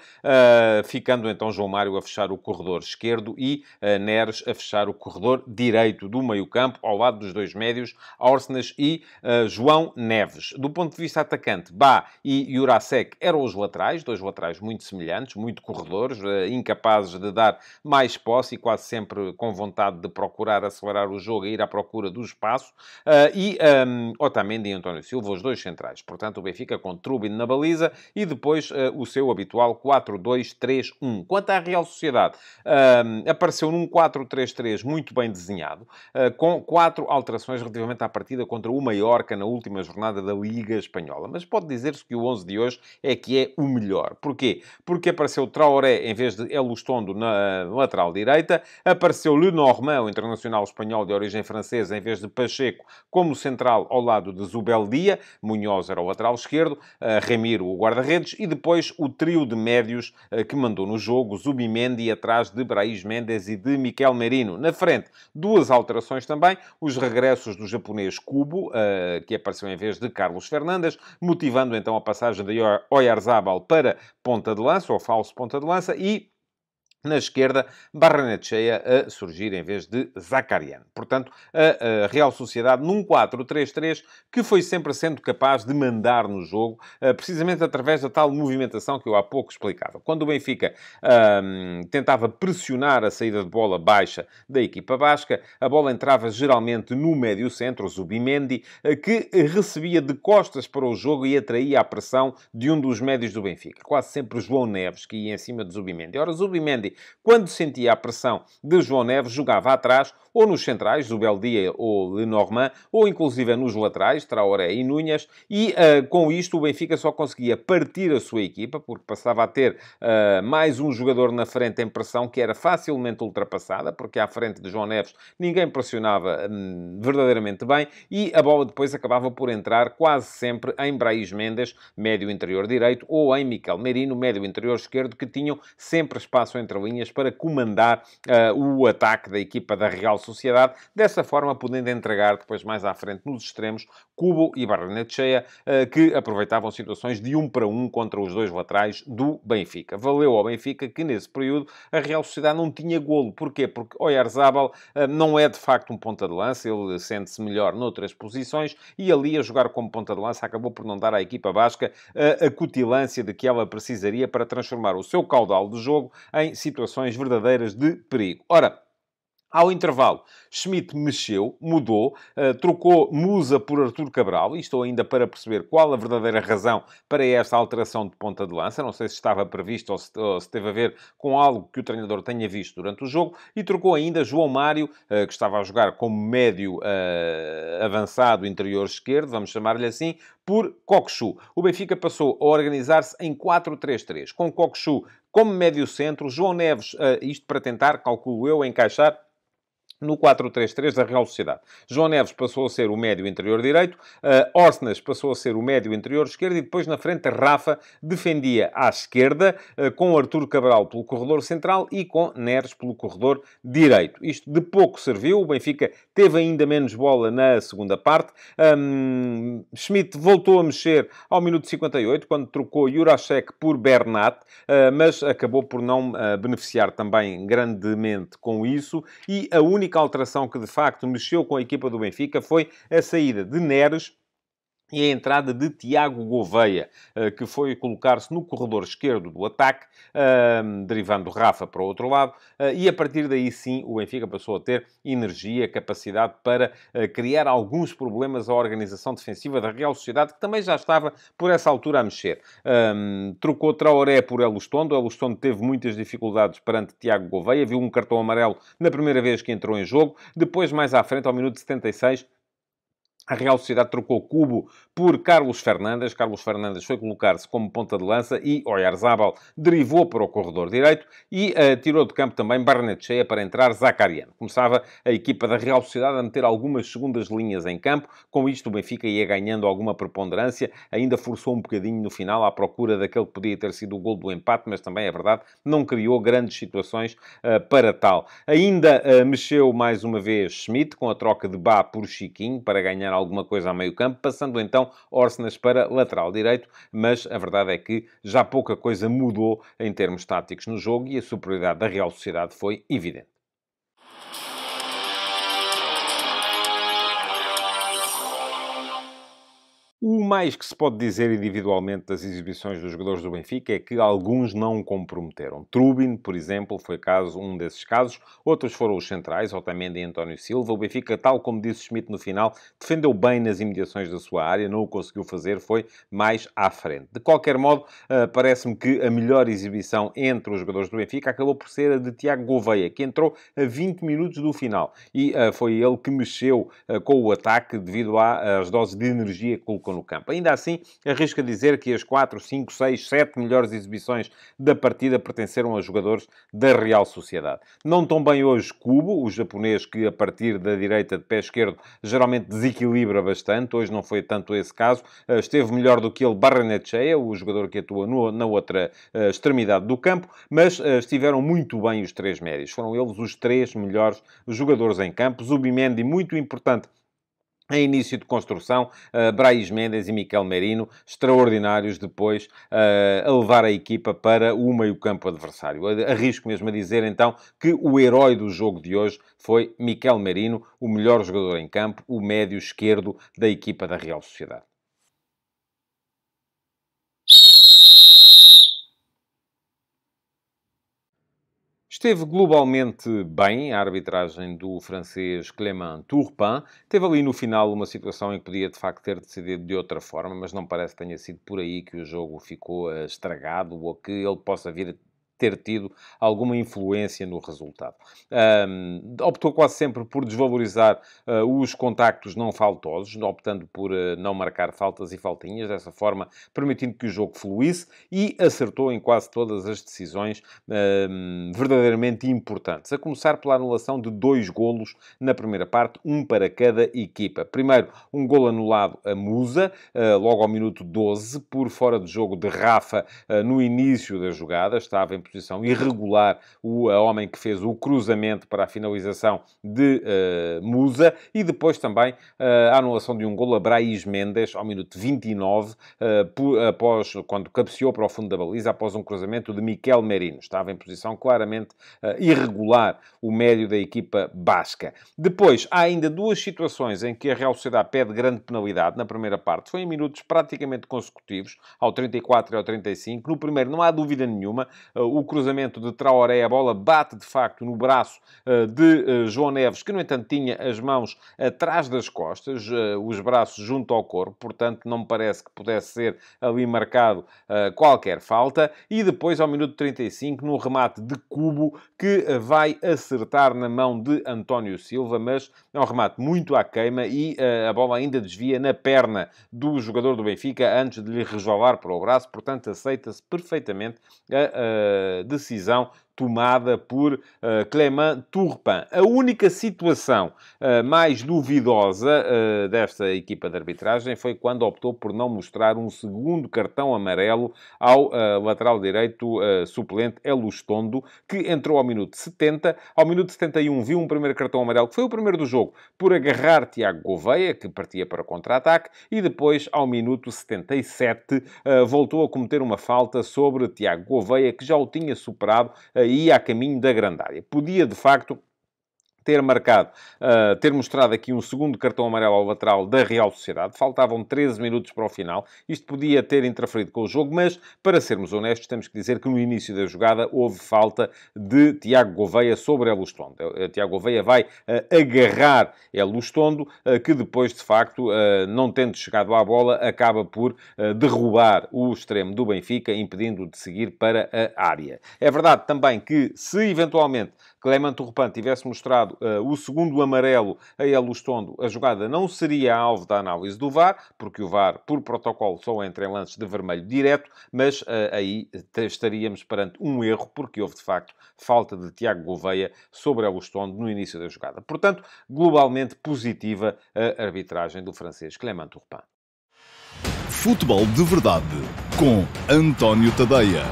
ficando então João Mário a fechar o corredor esquerdo e Neres a fechar o corredor direito do meio-campo, ao lado dos dois médios, Orsnes e João Neves. Do ponto de vista atacante, Bá e Jurasek eram os laterais, dois laterais muito semelhantes, muito corredores, incapazes de dar mais posse e quase sempre com vontade de procurar acelerar o jogo e ir à procura do espaço, e Otamendi e António Silva, os dois centrais. Portanto, o Benfica com Trubin na baliza e depois o seu habitual 4-2-3-1. Quanto à Real Sociedade, apareceu num 4-3-3 muito bem desenhado, com 4 alterações relativamente à partida contra o Mallorca na última jornada da Liga Espanhola. Mas pode dizer-se que o 11 de hoje é que é o melhor. Porquê? Porque apareceu Traoré em vez de El Ustondo na lateral direita, apareceu Lenormand, o internacional espanhol de origem francesa, em vez de Pacheco, como central ao lado de Zubeldia, Dia, Munhoz era o lateral esquerdo, Ramiro o guarda-redes e depois o trio de médios que mandou no jogo, Zubimendi atrás de Brais Mendes e de Miquel Merino. Na frente, duas alterações também, os regressos do japonês Kubo, que apareceu em vez de Carlos Fernandes, motivando então a passagem de Oyarzabal para ponta de lança, ou falso ponta de lança, e na esquerda, Barrenetxea a surgir em vez de Zakarian. Portanto, a Real Sociedade num 4-3-3 que foi sempre sendo capaz de mandar no jogo, precisamente através da tal movimentação que eu há pouco explicava. Quando o Benfica tentava pressionar a saída de bola baixa da equipa basca, a bola entrava geralmente no médio-centro, Zubimendi, que recebia de costas para o jogo e atraía a pressão de um dos médios do Benfica. Quase sempre João Neves, que ia em cima de Zubimendi. Ora, Zubimendi, quando sentia a pressão de João Neves, jogava atrás, ou nos centrais, Zubeldia ou Lenormand, ou inclusive nos laterais, Traoré e Núñez, e com isto o Benfica só conseguia partir a sua equipa, porque passava a ter mais um jogador na frente em pressão, que era facilmente ultrapassada, porque à frente de João Neves ninguém pressionava verdadeiramente bem, e a bola depois acabava por entrar quase sempre em Brais Mendes, médio interior direito, ou em Miquel Merino, médio interior esquerdo, que tinham sempre espaço entre linhas para comandar o ataque da equipa da Real Sociedade, dessa forma podendo entregar depois mais à frente nos extremos Kubo e Barrenetxea, que aproveitavam situações de 1 para 1 contra os dois laterais do Benfica. Valeu ao Benfica que nesse período a Real Sociedade não tinha golo. Porquê? Porque Oyarzabal não é de facto um ponta de lança, ele sente-se melhor noutras posições e ali a jogar como ponta de lança acabou por não dar à equipa basca a acutilância de que ela precisaria para transformar o seu caudal de jogo em situações verdadeiras de perigo. Ora, ao intervalo, Schmidt mexeu, mudou, trocou Musa por Artur Cabral, e estou ainda para perceber qual a verdadeira razão para esta alteração de ponta de lança. Não sei se estava previsto ou se teve a ver com algo que o treinador tenha visto durante o jogo. E trocou ainda João Mário, que estava a jogar como médio avançado interior esquerdo, vamos chamar-lhe assim, por Cockchu. O Benfica passou a organizar-se em 4-3-3, com Cockchu como médio centro, João Neves, isto para tentar, calculo eu, encaixar no 4-3-3 da Real Sociedade. João Neves passou a ser o médio interior direito, Orsnes passou a ser o médio interior esquerdo e depois na frente Rafa defendia à esquerda, com Artur Cabral pelo corredor central e com Neres pelo corredor direito. Isto de pouco serviu, o Benfica teve ainda menos bola na segunda parte. Schmidt voltou a mexer ao minuto 58, quando trocou Jurasek por Bernat, mas acabou por não beneficiar também grandemente com isso, e a única alteração que de facto mexeu com a equipa do Benfica foi a saída de Neres e a entrada de Tiago Gouveia, que foi colocar-se no corredor esquerdo do ataque, derivando Rafa para o outro lado, e a partir daí sim o Benfica passou a ter energia, capacidade para criar alguns problemas à organização defensiva da Real Sociedade, que também já estava por essa altura a mexer. Trocou Traoré por Elustondo. Elustondo teve muitas dificuldades perante Tiago Gouveia, viu um cartão amarelo na primeira vez que entrou em jogo, depois mais à frente, ao minuto 76, a Real Sociedade trocou Kubo por Carlos Fernandes. Carlos Fernandes foi colocar-se como ponta de lança e Oyarzabal derivou para o corredor direito e tirou de campo também Barrenetxea para entrar Zakarian. Começava a equipa da Real Sociedade a meter algumas segundas linhas em campo. Com isto o Benfica ia ganhando alguma preponderância. Ainda forçou um bocadinho no final à procura daquele que podia ter sido o gol do empate, mas também é verdade, não criou grandes situações para tal. Ainda mexeu mais uma vez Schmidt com a troca de Bá por Chiquinho para ganhar alguma coisa a meio campo, passando então Orsnes para lateral direito, mas a verdade é que já pouca coisa mudou em termos táticos no jogo e a superioridade da Real Sociedade foi evidente. O mais que se pode dizer individualmente das exibições dos jogadores do Benfica é que alguns não comprometeram. Trubin, por exemplo, foi um desses casos. Outros foram os centrais, Otamendi e António Silva. O Benfica, tal como disse Schmidt no final, defendeu bem nas imediações da sua área. Não o conseguiu fazer, foi mais à frente. De qualquer modo, parece-me que a melhor exibição entre os jogadores do Benfica acabou por ser a de Tiago Gouveia, que entrou a 20 minutos do final. E foi ele que mexeu com o ataque devido às doses de energia que colocou no campo. campo. Ainda assim, arrisco a dizer que as 4, 5, 6, 7 melhores exibições da partida pertenceram a jogadores da Real Sociedade. Não tão bem hoje Kubo, o japonês que a partir da direita de pé esquerdo geralmente desequilibra bastante. Hoje não foi tanto esse caso. Esteve melhor do que ele Barrenechea, o jogador que atua na outra extremidade do campo, mas estiveram muito bem os três médios. Foram eles os três melhores jogadores em campo. Zubimendi, muito importante em início de construção, Brais Mendes e Miquel Merino, extraordinários depois a levar a equipa para o meio-campo adversário. Arrisco mesmo a dizer, então, que o herói do jogo de hoje foi Miquel Merino, o melhor jogador em campo, o médio esquerdo da equipa da Real Sociedade. Esteve globalmente bem a arbitragem do francês Clément Turpin. Teve ali no final uma situação em que podia de facto ter decidido de outra forma, mas não parece que tenha sido por aí que o jogo ficou estragado ou que ele possa vir a ter tido alguma influência no resultado. Optou quase sempre por desvalorizar os contactos não faltosos, optando por não marcar faltas e faltinhas, dessa forma permitindo que o jogo fluísse, e acertou em quase todas as decisões verdadeiramente importantes. A começar pela anulação de 2 golos na primeira parte, um para cada equipa. Primeiro, um golo anulado a Musa, logo ao minuto 12, por fora de jogo de Rafa no início da jogada. Estava em posição irregular o homem que fez o cruzamento para a finalização de Musa. E depois também a anulação de um golo a Brais Mendes, ao minuto 29, após, quando cabeceou para o fundo da baliza, após um cruzamento de Miquel Merino. Estava em posição claramente irregular o médio da equipa basca. Depois, há ainda 2 situações em que a Real Sociedade pede grande penalidade na primeira parte. Foi em minutos praticamente consecutivos, ao 34 e ao 35. No primeiro, não há dúvida nenhuma, o cruzamento de Traoré, a bola bate de facto no braço de João Neves, que no entanto tinha as mãos atrás das costas, os braços junto ao corpo, portanto não me parece que pudesse ser ali marcado qualquer falta. E depois, ao minuto 35, no remate de Kubo, que vai acertar na mão de António Silva, mas é um remate muito à queima e a bola ainda desvia na perna do jogador do Benfica antes de lhe resvalar para o braço, portanto aceita-se perfeitamente a decisão tomada por Clément Turpin. A única situação mais duvidosa desta equipa de arbitragem foi quando optou por não mostrar um segundo cartão amarelo ao lateral direito suplente Elustondo, que entrou ao minuto 70. Ao minuto 71 viu um primeiro cartão amarelo, que foi o primeiro do jogo, por agarrar Tiago Gouveia, que partia para contra-ataque, e depois, ao minuto 77, voltou a cometer uma falta sobre Tiago Gouveia, que já o tinha superado e a caminho da grande área. Podia, de facto, ter mostrado aqui um segundo cartão amarelo ao lateral da Real Sociedade. Faltavam 13 minutos para o final. Isto podia ter interferido com o jogo, mas, para sermos honestos, temos que dizer que no início da jogada houve falta de Tiago Gouveia sobre Elustondo. Tiago Gouveia vai agarrar Elustondo, que depois, de facto, não tendo chegado à bola, acaba por derrubar o extremo do Benfica, impedindo-o de seguir para a área. É verdade também que, se eventualmente Clément Turpin tivesse mostrado o segundo amarelo a Elustondo, a jogada não seria alvo da análise do VAR, porque o VAR, por protocolo, só entra em lances de vermelho direto, mas aí estaríamos perante um erro, porque houve, de facto, falta de Tiago Gouveia sobre Elustondo no início da jogada. Portanto, globalmente positiva a arbitragem do francês Clément Turpin. Futebol de Verdade, com António Tadeia.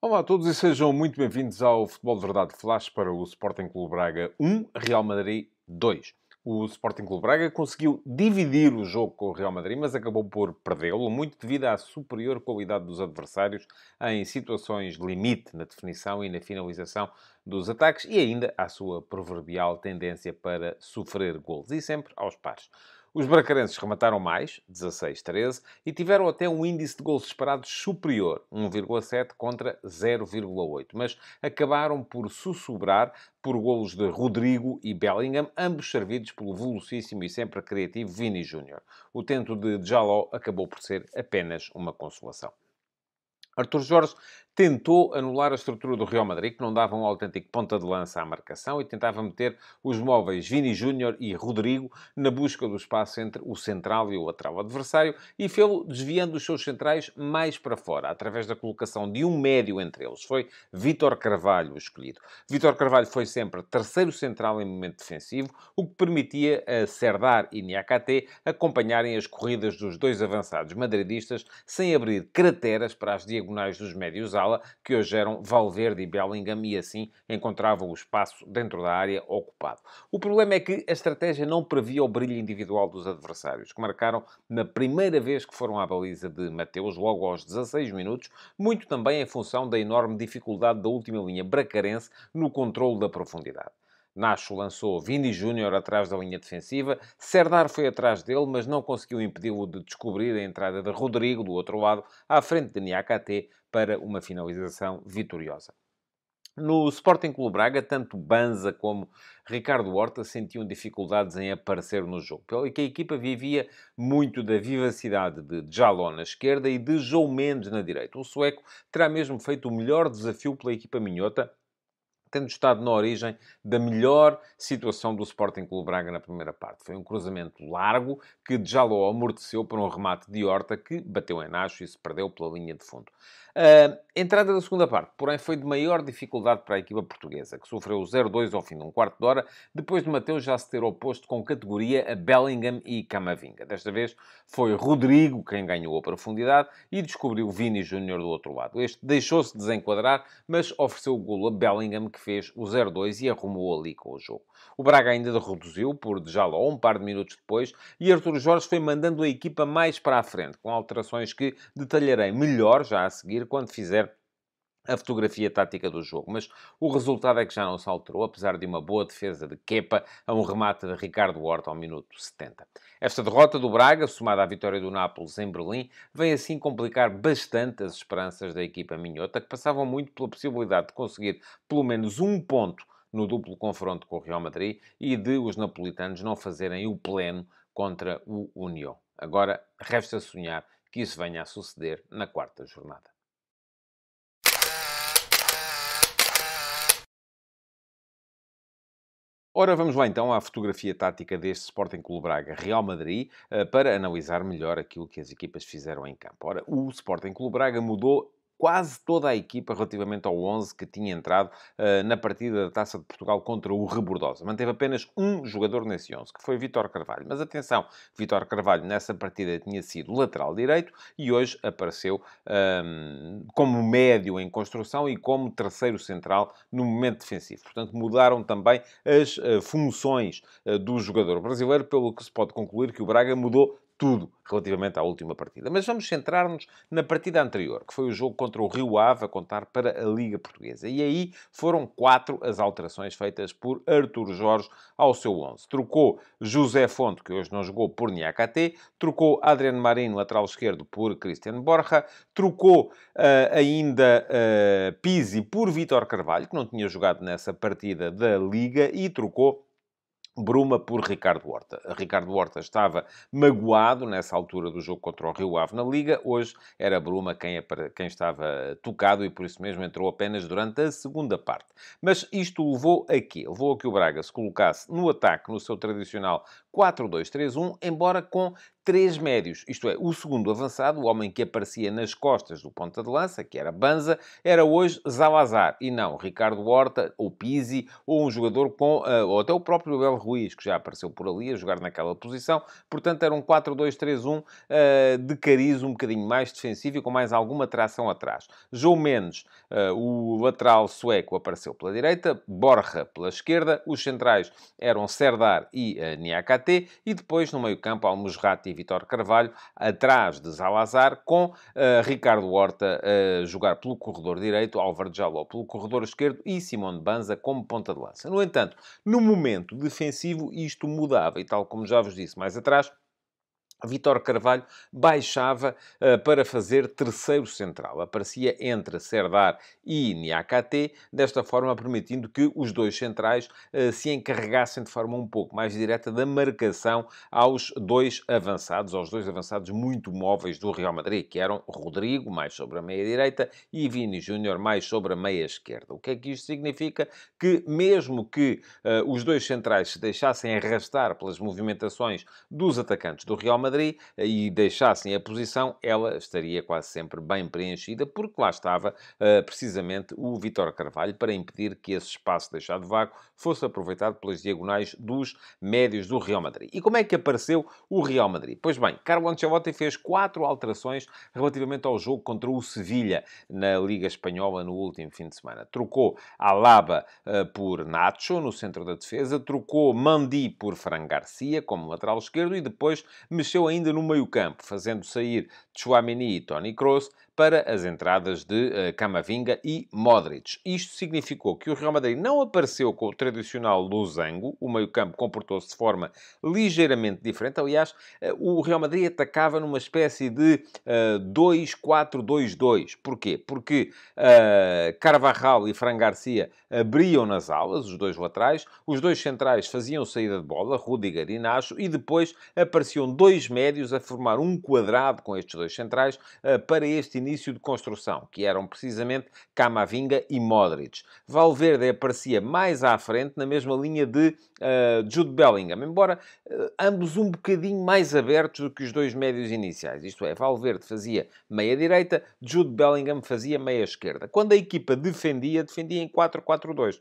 Olá a todos e sejam muito bem-vindos ao Futebol de Verdade Flash para o Sporting Clube Braga 1, Real Madrid 2. O Sporting Clube Braga conseguiu dividir o jogo com o Real Madrid, mas acabou por perdê-lo, muito devido à superior qualidade dos adversários em situações de limite na definição e na finalização dos ataques e ainda à sua proverbial tendência para sofrer golos, e sempre aos pares. Os bracarenses remataram mais, 16-13, e tiveram até um índice de golos esperados superior, 1,7 contra 0,8. Mas acabaram por sussurrar por golos de Rodrigo e Bellingham, ambos servidos pelo velocíssimo e sempre criativo Vini Júnior. O tento de Jaló acabou por ser apenas uma consolação. Arthur Jorge tentou anular a estrutura do Real Madrid, que não dava um autêntico ponta de lança à marcação, e tentava meter os móveis Vini Júnior e Rodrigo na busca do espaço entre o central e o lateral adversário, e fê-lo desviando os seus centrais mais para fora, através da colocação de um médio entre eles. Foi Vítor Carvalho o escolhido. Vítor Carvalho foi sempre terceiro central em momento defensivo, o que permitia a Serdar e Niakate acompanharem as corridas dos dois avançados madridistas sem abrir crateras para as diagonais dos médios-ala, que hoje eram Valverde e Bellingham, e assim encontravam o espaço dentro da área ocupado. O problema é que a estratégia não previa o brilho individual dos adversários, que marcaram na primeira vez que foram à baliza de Mateus, logo aos 16 minutos, muito também em função da enorme dificuldade da última linha bracarense no controle da profundidade. Nacho lançou Vini Júnior atrás da linha defensiva. Serdar foi atrás dele, mas não conseguiu impedi-lo de descobrir a entrada de Rodrigo, do outro lado, à frente de Niakate, para uma finalização vitoriosa. No Sporting Clube Braga, tanto Banza como Ricardo Horta sentiam dificuldades em aparecer no jogo, pelo que a equipa vivia muito da vivacidade de Jaló na esquerda e de João Mendes na direita. O sueco terá mesmo feito o melhor desafio pela equipa minhota, tendo estado na origem da melhor situação do Sporting Clube Braga na primeira parte. Foi um cruzamento largo que Jaló amorteceu por um remate de Horta que bateu em Nacho e se perdeu pela linha de fundo. A entrada da segunda parte, porém, foi de maior dificuldade para a equipa portuguesa, que sofreu 0-2 ao fim de um quarto de hora, depois de Mateus já se ter oposto com categoria a Bellingham e Camavinga. Desta vez foi Rodrigo quem ganhou a profundidade e descobriu Vini Júnior do outro lado. Este deixou-se desenquadrar, mas ofereceu o golo a Bellingham, que fez o 0-2 e arrumou ali com o jogo. O Braga ainda reduziu por Jaló um par de minutos depois e Artur Jorge foi mandando a equipa mais para a frente, com alterações que detalharei melhor já a seguir quando fizer a fotografia tática do jogo. Mas o resultado é que já não se alterou, apesar de uma boa defesa de Kepa a um remate de Ricardo Horta ao minuto 70. Esta derrota do Braga, somada à vitória do Nápoles em Berlim, vem assim complicar bastante as esperanças da equipa minhota, que passavam muito pela possibilidade de conseguir pelo menos um ponto no duplo confronto com o Real Madrid e de os napolitanos não fazerem o pleno contra o União. Agora, resta sonhar que isso venha a suceder na quarta jornada. Ora, vamos lá então à fotografia tática deste Sporting Clube Braga Real Madrid, para analisar melhor aquilo que as equipas fizeram em campo. Ora, o Sporting Clube Braga mudou quase toda a equipa relativamente ao 11 que tinha entrado na partida da Taça de Portugal contra o Rebordosa. Manteve apenas um jogador nesse 11, que foi Vítor Carvalho. Mas atenção, Vítor Carvalho nessa partida tinha sido lateral direito e hoje apareceu como médio em construção e como terceiro central no momento defensivo. Portanto, mudaram também as funções do jogador brasileiro, pelo que se pode concluir que o Braga mudou tudo relativamente à última partida. Mas vamos centrar-nos na partida anterior, que foi o jogo contra o Rio Ave, a contar para a Liga Portuguesa. E aí foram 4 as alterações feitas por Artur Jorge ao seu 11. Trocou José Fonte, que hoje não jogou, por Niakate. Trocou Adriano Marinho, lateral esquerdo, por Cristian Borja. Trocou ainda Pizzi por Vítor Carvalho, que não tinha jogado nessa partida da Liga. E trocou Bruma por Ricardo Horta. Ricardo Horta estava magoado nessa altura do jogo contra o Rio Ave na Liga. Hoje era Bruma quem estava tocado e por isso mesmo entrou apenas durante a segunda parte. Mas isto levou a quê? Levou a que o Braga se colocasse no ataque no seu tradicional 4-2-3-1, embora com 3 médios. Isto é, o segundo avançado, o homem que aparecia nas costas do ponta de lança, que era Banza, era hoje Zalazar. E não Ricardo Horta, ou Pizzi, ou um jogador ou até o próprio Abel Ruiz, que já apareceu por ali a jogar naquela posição. Portanto, era um 4-2-3-1 de cariz um bocadinho mais defensivo e com mais alguma tração atrás. João Mendes, o lateral sueco, apareceu pela direita, Borja pela esquerda, os centrais eram Serdar e Niakate, e depois no meio-campo Almusrati e Vítor Carvalho, atrás de Zalazar, com Ricardo Horta a jogar pelo corredor direito, Álvaro Jaló pelo corredor esquerdo e Simone Banza como ponta de lança. No entanto, no momento defensivo, isto mudava, e tal como já vos disse mais atrás, Vítor Carvalho baixava para fazer terceiro central. Aparecia entre Serdar e Niakate, desta forma permitindo que os dois centrais se encarregassem de forma um pouco mais direta da marcação aos dois avançados muito móveis do Real Madrid, que eram Rodrigo, mais sobre a meia-direita, e Vini Júnior, mais sobre a meia-esquerda. O que é que isto significa? Que mesmo que os dois centrais se deixassem arrastar pelas movimentações dos atacantes do Real Madrid, e deixassem a posição, ela estaria quase sempre bem preenchida, porque lá estava precisamente o Vítor Carvalho para impedir que esse espaço deixado vago fosse aproveitado pelas diagonais dos médios do Real Madrid. E como é que apareceu o Real Madrid? Pois bem, Carlo Ancelotti fez 4 alterações relativamente ao jogo contra o Sevilha na Liga Espanhola no último fim de semana. Trocou Alaba por Nacho no centro da defesa, trocou Mandi por Fran Garcia como lateral esquerdo e depois mexeu ainda no meio-campo, fazendo sair Tchouaméni e Toni Kroos para as entradas de Camavinga e Modric. Isto significou que o Real Madrid não apareceu com o tradicional losango, o meio-campo comportou-se de forma ligeiramente diferente. Aliás, o Real Madrid atacava numa espécie de 2-4-2-2. Porquê? Porque Carvajal e Fran Garcia abriam nas alas, os dois laterais, os dois centrais faziam saída de bola, Rüdiger e Nacho, e depois apareciam dois médios a formar um quadrado com estes dois centrais para este início de construção, que eram precisamente Camavinga e Modric. Valverde aparecia mais à frente, na mesma linha de Jude Bellingham, embora ambos um bocadinho mais abertos do que os dois médios iniciais. Isto é, Valverde fazia meia-direita, Jude Bellingham fazia meia-esquerda. Quando a equipa defendia em 4-4-2.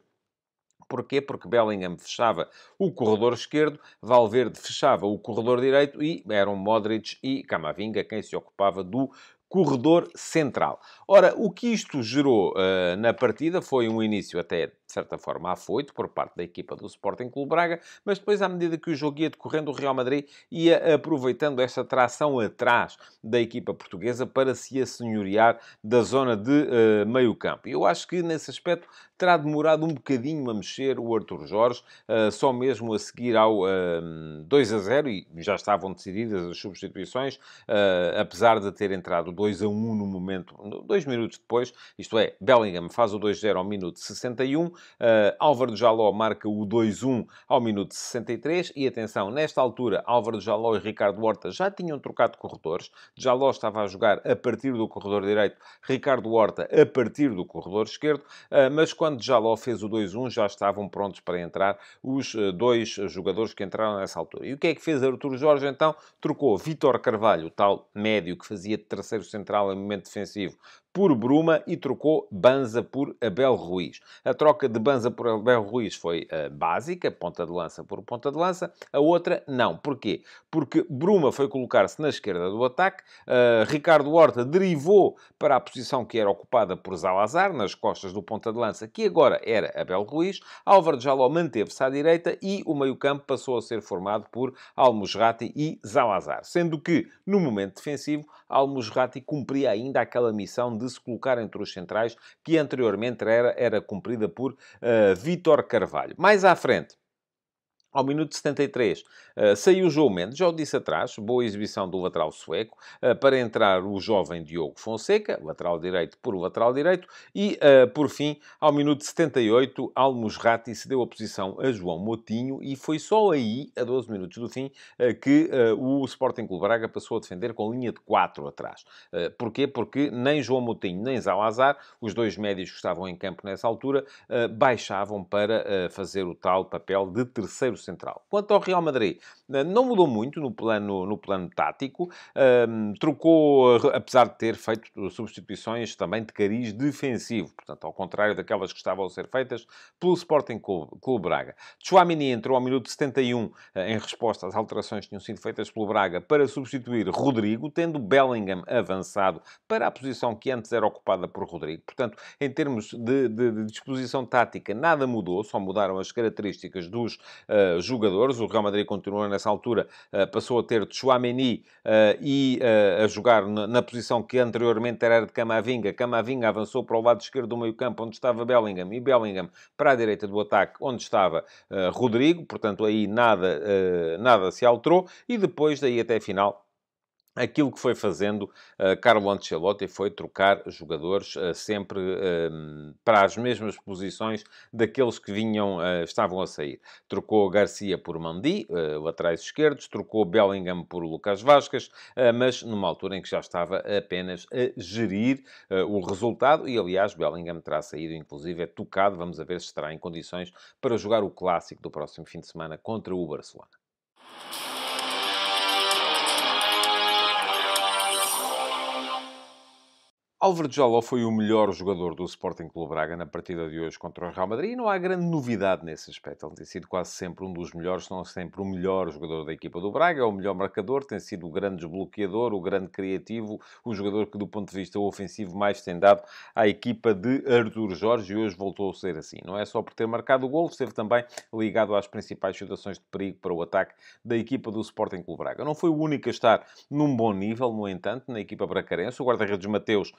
Porquê? Porque Bellingham fechava o corredor esquerdo, Valverde fechava o corredor direito e eram Modric e Camavinga quem se ocupava do corredor central. Ora, o que isto gerou na partida foi um início até, de certa forma, afoito por parte da equipa do Sporting Clube Braga, mas depois, à medida que o jogo ia decorrendo, o Real Madrid ia aproveitando esta tração atrás da equipa portuguesa para se assenhorear da zona de meio campo. E eu acho que, nesse aspecto, terá demorado um bocadinho a mexer o Arthur Jorge, só mesmo a seguir ao 2-0, e já estavam decididas as substituições, apesar de ter entrado 2-1 no momento, 2 minutos depois, isto é, Bellingham faz o 2-0 ao minuto 61, Álvaro Jaló marca o 2-1 ao minuto 63, e atenção, nesta altura, Álvaro Jaló e Ricardo Horta já tinham trocado corredores, Jaló estava a jogar a partir do corredor direito, Ricardo Horta a partir do corredor esquerdo, mas quando Jaló fez o 2-1 já estavam prontos para entrar os dois jogadores que entraram nessa altura. E o que é que fez Artur Jorge então? Trocou Vítor Carvalho, o tal médio que fazia de terceiro central em momento defensivo, por Bruma e trocou Banza por Abel Ruiz. A troca de Banza por Abel Ruiz foi básica, ponta de lança por ponta de lança. A outra, não. Porquê? Porque Bruma foi colocar-se na esquerda do ataque, Ricardo Horta derivou para a posição que era ocupada por Zalazar, nas costas do ponta de lança, que agora era Abel Ruiz. Álvaro Jaló manteve-se à direita e o meio-campo passou a ser formado por Al-Musrati e Zalazar. Sendo que, no momento defensivo, Al-Musrati cumpria ainda aquela missão de se colocar entre os centrais que anteriormente era cumprida por Vítor Carvalho. Mais à frente, ao minuto 73, saiu o João Mendes, já o disse atrás, boa exibição do lateral sueco, para entrar o jovem Diogo Fonseca, lateral direito por lateral direito, e, por fim, ao minuto 78, Al-Musrati cedeu a posição a João Moutinho, e foi só aí, a 12 minutos do fim, que o Sporting Clube Braga passou a defender com linha de 4 atrás. Porquê? Porque nem João Moutinho, nem Zalazar, os dois médios que estavam em campo nessa altura, baixavam para fazer o tal papel de terceiro central. Quanto ao Real Madrid, não mudou muito no plano tático, trocou, apesar de ter feito substituições também de cariz defensivo, portanto, ao contrário daquelas que estavam a ser feitas pelo Sporting Clube Braga. Tchouaméni entrou ao minuto 71 em resposta às alterações que tinham sido feitas pelo Braga para substituir Rodrigo, tendo Bellingham avançado para a posição que antes era ocupada por Rodrigo. Portanto, em termos de disposição tática, nada mudou, só mudaram as características dos jogadores. O Real Madrid continua nessa altura, passou a ter Tchouaméni e a jogar na posição que anteriormente era de Camavinga. Camavinga avançou para o lado esquerdo do meio-campo, onde estava Bellingham, e Bellingham para a direita do ataque, onde estava Rodrigo. Portanto, aí nada se alterou. E depois, daí até a final, aquilo que foi fazendo Carlo Ancelotti foi trocar jogadores sempre para as mesmas posições daqueles que estavam a sair. Trocou Garcia por Mendy, laterais esquerdos, trocou Bellingham por Lucas Vazquez, mas numa altura em que já estava apenas a gerir o resultado e, aliás, Bellingham terá saído, inclusive, é tocado. Vamos a ver se estará em condições para jogar o clássico do próximo fim de semana contra o Barcelona. Álvaro Jaló foi o melhor jogador do Sporting Clube Braga na partida de hoje contra o Real Madrid e não há grande novidade nesse aspecto. Ele tem sido quase sempre um dos melhores, se não sempre o melhor jogador da equipa do Braga, é o melhor marcador, tem sido o grande desbloqueador, o grande criativo, o jogador que do ponto de vista ofensivo mais tem dado à equipa de Artur Jorge e hoje voltou a ser assim. Não é só por ter marcado o golo, esteve também ligado às principais situações de perigo para o ataque da equipa do Sporting Clube Braga. Não foi o único a estar num bom nível, no entanto, na equipa bracarense. O guarda-redes Mateus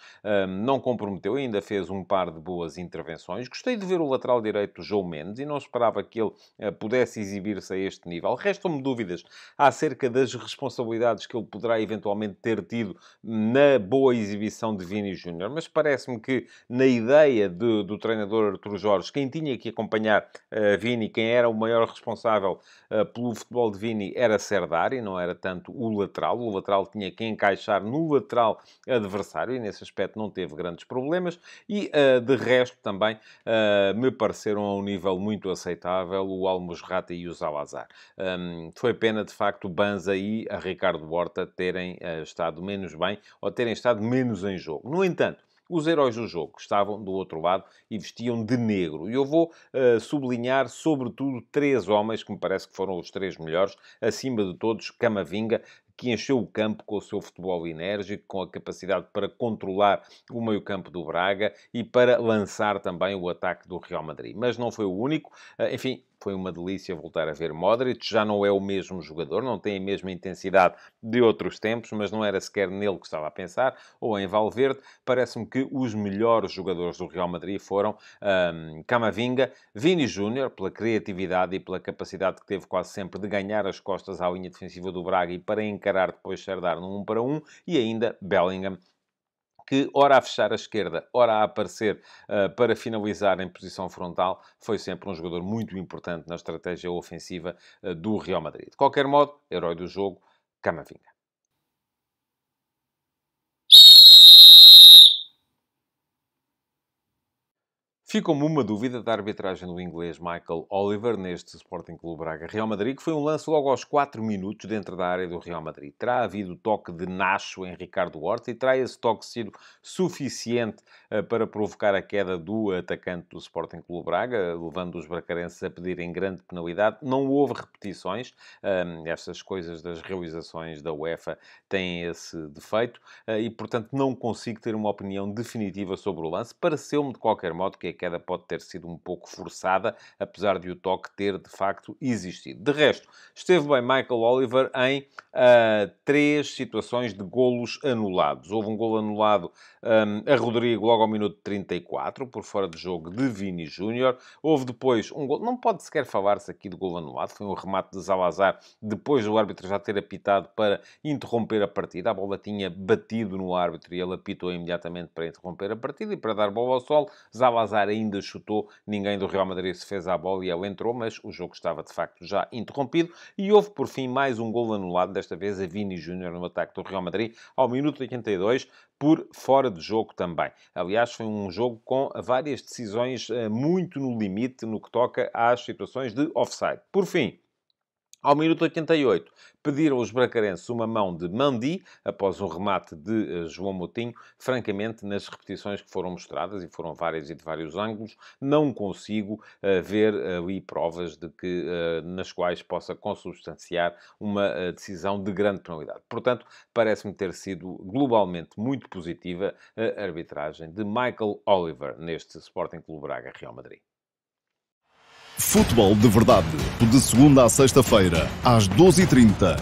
não comprometeu, ainda fez um par de boas intervenções. Gostei de ver o lateral direito João Mendes e não esperava que ele pudesse exibir-se a este nível. Restam-me dúvidas acerca das responsabilidades que ele poderá eventualmente ter tido na boa exibição de Vini Júnior, mas parece-me que na ideia do treinador Artur Jorge, quem tinha que acompanhar Vini, quem era o maior responsável pelo futebol de Vini era Serdar e não era tanto o lateral. O lateral tinha que encaixar no lateral adversário e nesse aspecto não teve grandes problemas e, de resto, também me pareceram a um nível muito aceitável o Almusrati e o Zalazar. Foi pena, de facto, o Banza e a Ricardo Horta terem estado menos bem ou terem estado menos em jogo. No entanto, os heróis do jogo estavam do outro lado e vestiam de negro. E eu vou sublinhar, sobretudo, 3 homens que me parece que foram os 3 melhores. Acima de todos, Camavinga, que encheu o campo com o seu futebol enérgico, com a capacidade para controlar o meio-campo do Braga e para lançar também o ataque do Real Madrid. Mas não foi o único. Enfim, foi uma delícia voltar a ver Modric. Já não é o mesmo jogador, não tem a mesma intensidade de outros tempos, mas não era sequer nele que estava a pensar, ou em Valverde. Parece-me que os melhores jogadores do Real Madrid foram Camavinga, Vini Júnior, pela criatividade e pela capacidade que teve quase sempre de ganhar as costas à linha defensiva do Braga e para encarar depois Serdar num 1 para 1, e ainda Bellingham, que, ora a fechar a esquerda, ora a aparecer para finalizar em posição frontal, foi sempre um jogador muito importante na estratégia ofensiva do Real Madrid. De qualquer modo, herói do jogo, Camavinga. Ficou-me uma dúvida da arbitragem do inglês Michael Oliver neste Sporting Clube Braga Real Madrid, que foi um lance logo aos 4 minutos dentro da área do Real Madrid. Terá havido toque de Nacho em Ricardo Horta e terá esse toque sido suficiente para provocar a queda do atacante do Sporting Clube Braga, levando os bracarenses a pedirem grande penalidade. Não houve repetições. Estas coisas das realizações da UEFA têm esse defeito e, portanto, não consigo ter uma opinião definitiva sobre o lance. Pareceu-me, de qualquer modo, que a queda pode ter sido um pouco forçada, apesar de o toque ter, de facto, existido. De resto, esteve bem Michael Oliver em 3 situações de golos anulados. Houve um golo anulado a Rodrigo logo ao minuto 34, por fora de jogo de Vini Júnior. Houve depois um golo, não pode sequer falar-se aqui de golo anulado, foi um remate de Zalazar, depois do árbitro já ter apitado para interromper a partida. A bola tinha batido no árbitro e ele apitou imediatamente para interromper a partida e para dar bola ao sol. Zalazar ainda chutou, ninguém do Real Madrid se fez à bola e ele entrou, mas o jogo estava de facto já interrompido e houve por fim mais um golo anulado, desta vez a Vini Júnior no ataque do Real Madrid, ao minuto 82, por fora de jogo também. Aliás, foi um jogo com várias decisões muito no limite no que toca às situações de offside. Por fim, ao minuto 88, pediram os bracarenses uma mão de Mendy, após um remate de João Moutinho. Francamente, nas repetições que foram mostradas, e foram várias e de vários ângulos, não consigo ver ali provas de que, nas quais possa consubstanciar uma decisão de grande penalidade. Portanto, parece-me ter sido globalmente muito positiva a arbitragem de Michael Oliver neste Sporting Clube Braga Real Madrid. Futebol de Verdade, de segunda à sexta-feira, às 12h30,